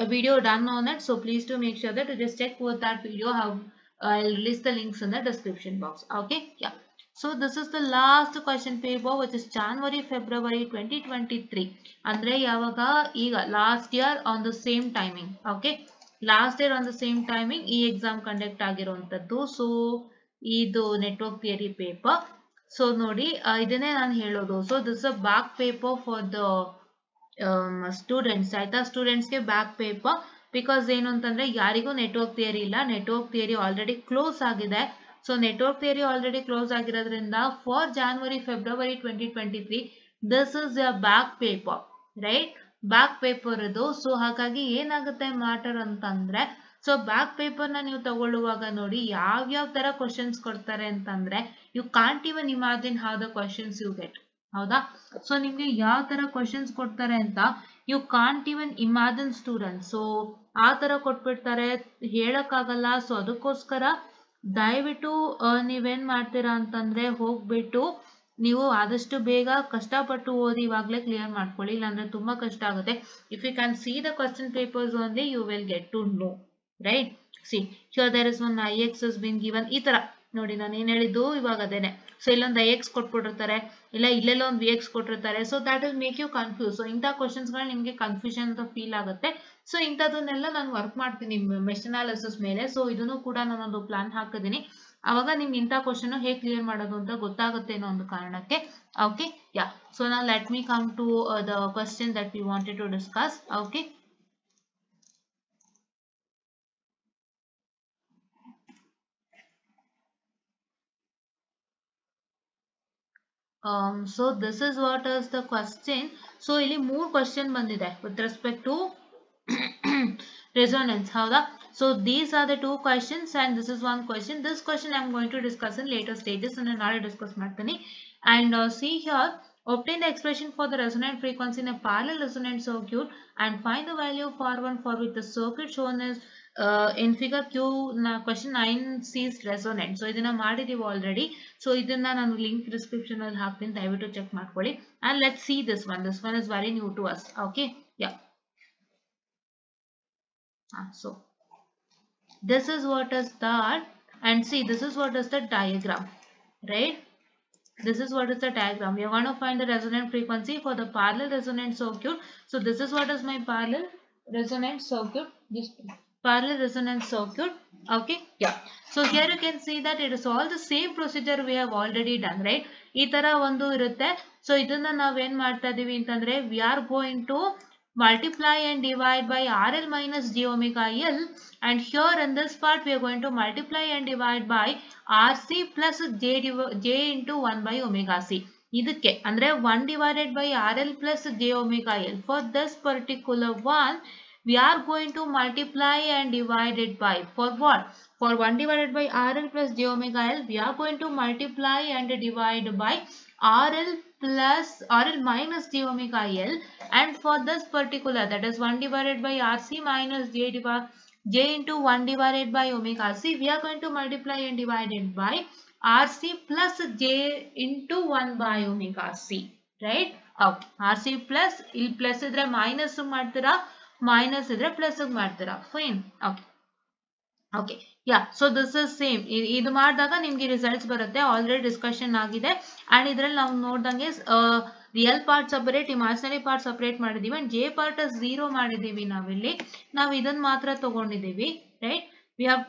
a video done on it, so please do make sure that you just check with that video. I'll release the links in the description box. Okay, yeah. So this is the last question paper, which is January February 2023. andre yavaga iga last year on the same timing. Okay, last year on the same timing ee exam conduct ಆಗಿರುವಂತದ್ದು. So ಇದು network theory paper. So ನೋಡಿ ಇದನ್ನೇ ನಾನು ಹೇಳೋದು. So this a back paper for the students, ಆಯ್ತಾ? Students ಗೆ back paper. Because ಏನು ಅಂತಂದ್ರೆ ಯಾರಿಗೂ ನೆಟ್ವರ್ಕ್ ಥಿಯರಿ ಇಲ್ಲ, ನೆಟ್ವರ್ಕ್ ಥಿಯರಿ ಆಲ್ರೆಡಿ ಕ್ಲೋಸ್ ಆಗಿದೆ. So network theory already close ಆಗಿರೋದ್ರಿಂದ for January February 2023 this is a back paper, right? Back paper ಇದು. So ಹಾಗಾಗಿ ಏನಾಗುತ್ತೆ ಮ್ಯಾಟರ್ ಅಂತಂದ್ರೆ, ಸೊ ಬ್ಯಾಕ್ ಪೇಪರ್ ನ ನೀವು ತಗೊಳ್ಳುವಾಗ ನೋಡಿ ಯಾವ್ಯಾವ ತರ ಕ್ವಶನ್ಸ್ ಕೊಡ್ತಾರೆ ಅಂತಂದ್ರೆ, you can't even imagine how the questions you get. ಹೌದಾ? ಸೊ ನಿಮ್ಗೆ ಯಾವ ತರ ಕ್ವಶನ್ಸ್ ಕೊಡ್ತಾರೆ ಅಂತ you can't even imagine students. So ಆ ತರ ಕೊಟ್ಬಿಡ್ತಾರೆ, ಹೇಳಕ್ಕಾಗಲ್ಲ. ಸೊ ಅದಕ್ಕೋಸ್ಕರ ದಯವಿಟ್ಟು ನೀವೇನ್ ಮಾಡ್ತೀರಾ ಅಂತಂದ್ರೆ ಹೋಗ್ಬಿಟ್ಟು ನೀವು ಆದಷ್ಟು ಬೇಗ ಕಷ್ಟಪಟ್ಟು ಓದಿ ಇವಾಗ್ಲೇ ಕ್ಲಿಯರ್ ಮಾಡ್ಕೊಳ್ಳಿ, ಇಲ್ಲಾಂದ್ರೆ ತುಂಬಾ ಕಷ್ಟ ಆಗುತ್ತೆ. If you can see the question papers only you will get to know, right? See here there is one IX has been given. ಈ ತರ ನೋಡಿ ನಾನು ಏನ್ ಹೇಳಿದ್ದು ಇವಾಗ ಅದೇನೆ. ಸೊ ಇಲ್ಲೊಂದು IX ಕೊಟ್ಬಿಟ್ಟಿರ್ತಾರೆ, ಇಲ್ಲ ಇಲ್ಲೆಲ್ಲ ಒಂದು VX ಕೊಟ್ಟಿರ್ತಾರೆ. So that will make you confuse. So ಇಂಥ ಕ್ವಶನ್ಸ್ ಗಳು ನಿಮ್ಗೆ ಕನ್ಫ್ಯೂಷನ್ ಅಂತ ಫೀಲ್ ಆಗುತ್ತೆ. ಸೊ ಇಂಥದನ್ನೆಲ್ಲ ನಾನು ವರ್ಕ್ ಮಾಡ್ತೀನಿ ಮೆಶ್ ಅನಾಲಿಸಿಸ್ ಮೇಲೆ. ಸೊ ಇದನ್ನು ಕೂಡ ನಾನೊಂದು ಪ್ಲಾನ್ ಹಾಕಿದ್ದೀನಿ. ಅವಾಗ ನಿಮ್ಗೆ ಇಂಥ ಕ್ವಶನ್ ಹೇಗೆ ಕ್ಲಿಯರ್ ಮಾಡೋದು ಅಂತ ಗೊತ್ತಾಗುತ್ತೆ ಅನ್ನೋ ಒಂದು ಕಾರಣಕ್ಕೆ. Okay, yeah. So now let me come to the question that we wanted to discuss. Okay, so this is what is the question. So ಇಲ್ಲಿ 3 question ಬಂದಿದೆ with respect to resonance. ಹೌದಾ? So these are the 2 questions and this is one question. This question I am going to discuss in later stages and ನಾಳೆ discuss ಮಾಡ್ತೀನಿ. And see here, obtain the expression for the resonant frequency in a parallel resonant circuit and find the value of R1 for which the circuit shown is in figure Q na question 9C is resonant. So ಇದನ್ನ ಮಾಡಿದೀವಿ already. So ಇದನ್ನ ನಾನು link description ಅಲ್ಲಿ ಹಾಕ್ತೀನಿ, ದಯವಿಟ್ಟು check ಮಾಡ್ಕೊಳ್ಳಿ. and let's see this one is very new to us. Okay, yeah. So this is what is that, and see this is what is the diagram, right? This is what is the diagram. We are going to find the resonant frequency for the parallel resonant circuit. So this is what is my parallel resonant circuit. Just parallel resonance circuit. Okay, yeah. So here you can see that it is all the same procedure we have already done, right? ಈ ತರ ಒಂದು ಇರುತ್ತೆ. So ಇದನ್ನ ನಾವೇನ್ ಮಾಡ್ತಾ ಇದೀವಿ ಅಂತಂದ್ರೆ, we are going to multiply and divide by RL minus j omega L, and here in this part we are going to multiply and divide by RC plus j into 1 by omega C. ಇದಕ್ಕೆ ಅಂದ್ರೆ 1 divided by RL plus j omega L. For this particular one we are going to multiply and divide it by, for what? For 1 divided by RL plus j omega L, we are going to multiply and divide by RL minus j omega L, and for this particular, that is 1 divided by RC minus j into 1 divided by omega C, we are going to multiply and divide it by RC plus j into 1 by omega C, right? Okay, RC plus, ಇಲ್ಲಿ plus ಇದ್ರೆ minus ಮಾಡ್ತೀರಾ, minus ಇದ್ರೆ plus ಮಾಡ್ತೀರಾ, fine. Okay okay, yeah. So this is same. ಇದು ಮಾಡಿದಾಗ ನಿಮ್ಗೆ results ಬರುತ್ತೆ, already discussion ಆಗಿದೆ. ಅಂಡ್ ಇದ್ರಲ್ಲಿ ನಾವು ನೋಡ್ದಂಗೆ real part separate, imaginary part separate ಮಾಡಿದೀವಿ ಅಂಡ್ ಜೆ ಪಾರ್ಟ್ 0 ಮಾಡಿದೀವಿ. ನಾವಿಲ್ಲಿ ನಾವು ಇದನ್ನ ಮಾತ್ರ ತಗೊಂಡಿದೀವಿ, right. We have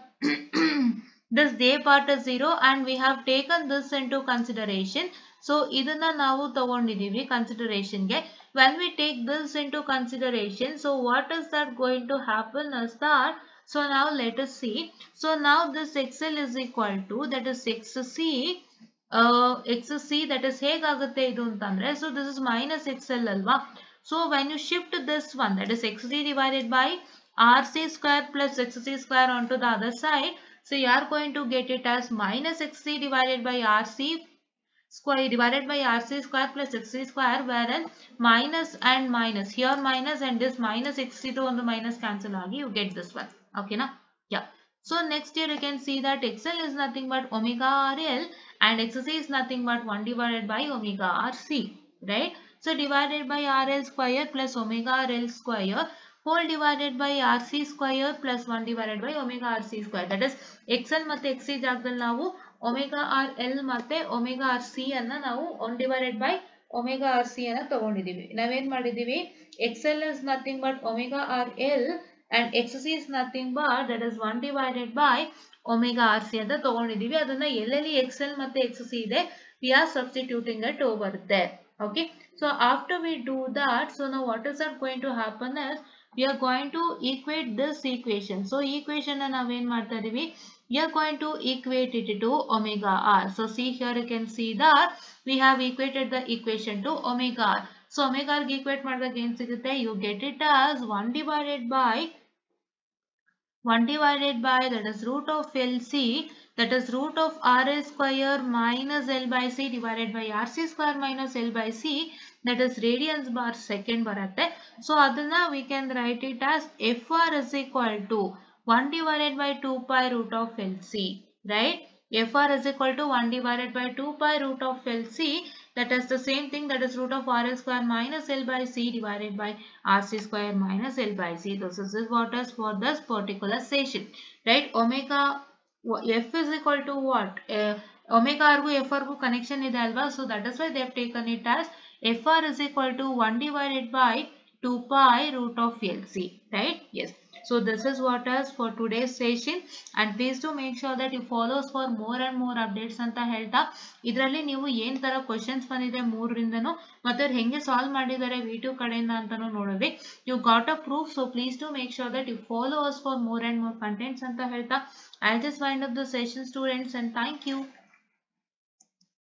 this j part is 0 and we have taken this into consideration. So ಇದನ್ನ ನಾವು ತಗೊಂಡಿದೀವಿ consideration ಗೆ. When we take this into consideration, so what is that going to happen is that, so now let us see. So now this xl is equal to, that is xc, xc, that is ಹೇಗಾಗುತ್ತೆ ಇದು ಅಂತಂದ್ರೆ, so this is minus xl ಅಲ್ವಾ. So when you shift this one, that is xc divided by rc square plus xc square onto the other side, so you are going to get it as minus xc divided by rc square plus xc square, wherein minus and minus, here minus and this minus xc to one minus cancel agi, you get this one. Okay na? Yeah. So next here you can see that xl is nothing but omega rl and xc is nothing but 1 divided by omega rc, right? So divided by rl square plus omega rl square whole divided by rc square plus 1 divided by omega rc square, that is xl ಮತ್ತೆ xc ಜಾಗದಲ್ಲಿ ನಾವು omega rl ಮತ್ತೆ omega rc ಅನ್ನ ನಾವು 1 divided by omega rc ಅನ್ನ ತಗೊಂಡಿದೀವಿ. ನಾವೇನ್ ಮಾಡಿದೀವಿ, xl is nothing but omega rl and xc is nothing but, that is 1 divided by omega rc ಅಂತ ತಗೊಂಡಿದೀವಿ. ಅದನ್ನ ಎಲ್ಲೆಲ್ಲಿ xl ಮತ್ತೆ xc ಇದೆ, we are substituting it over there. Okay, so after we do that, so now what is that going to happen is, we are going to equate this equation. So equation na naven marta idivi, we are going to equate it to omega r. So see here you can see that we have equated the equation to omega r. So omega r ge equate ಮಾಡಿದಾಗ ಏನು ಸಿಗುತ್ತೆ, you get it as 1 divided by that is root of LC, that is root of RL square minus L by C divided by RC square minus L by C, that is radians per second baratte. So adana we can write it as FR is equal to 1 divided by 2 pi root of LC, right? FR is equal to 1 divided by 2 pi root of LC, that is the same thing, that is root of RL square minus L by C divided by RC square minus L by C. This is what is for this particular session, right? Omega F is equal to what? Omega r gu FR gu connection ide alva, so that is why they have taken it as FR is equal to 1 divided by 2 pi root of LC, right? Yes. So this is what is for today's session, and please do make sure that you follow us for more and more updates anta ಹೇಳ್ತಾ, ಇದರಲ್ಲಿ ನೀವು ಏನು ತರ questions ಬಂದಿದೆ ಮೂರರಿಂದನು ಮತ್ತೆ ಹೆಂಗೆ solve ಮಾಡಿದ್ದಾರೆ V2 ಕಡೆಯಿಂದ ಅಂತಾನು ನೋಡಿದ್ವಿ. You got a proof, so please do make sure that you follow us for more and more contents anta ಹೇಳ್ತಾ, I'll just wind up the session students, and thank you.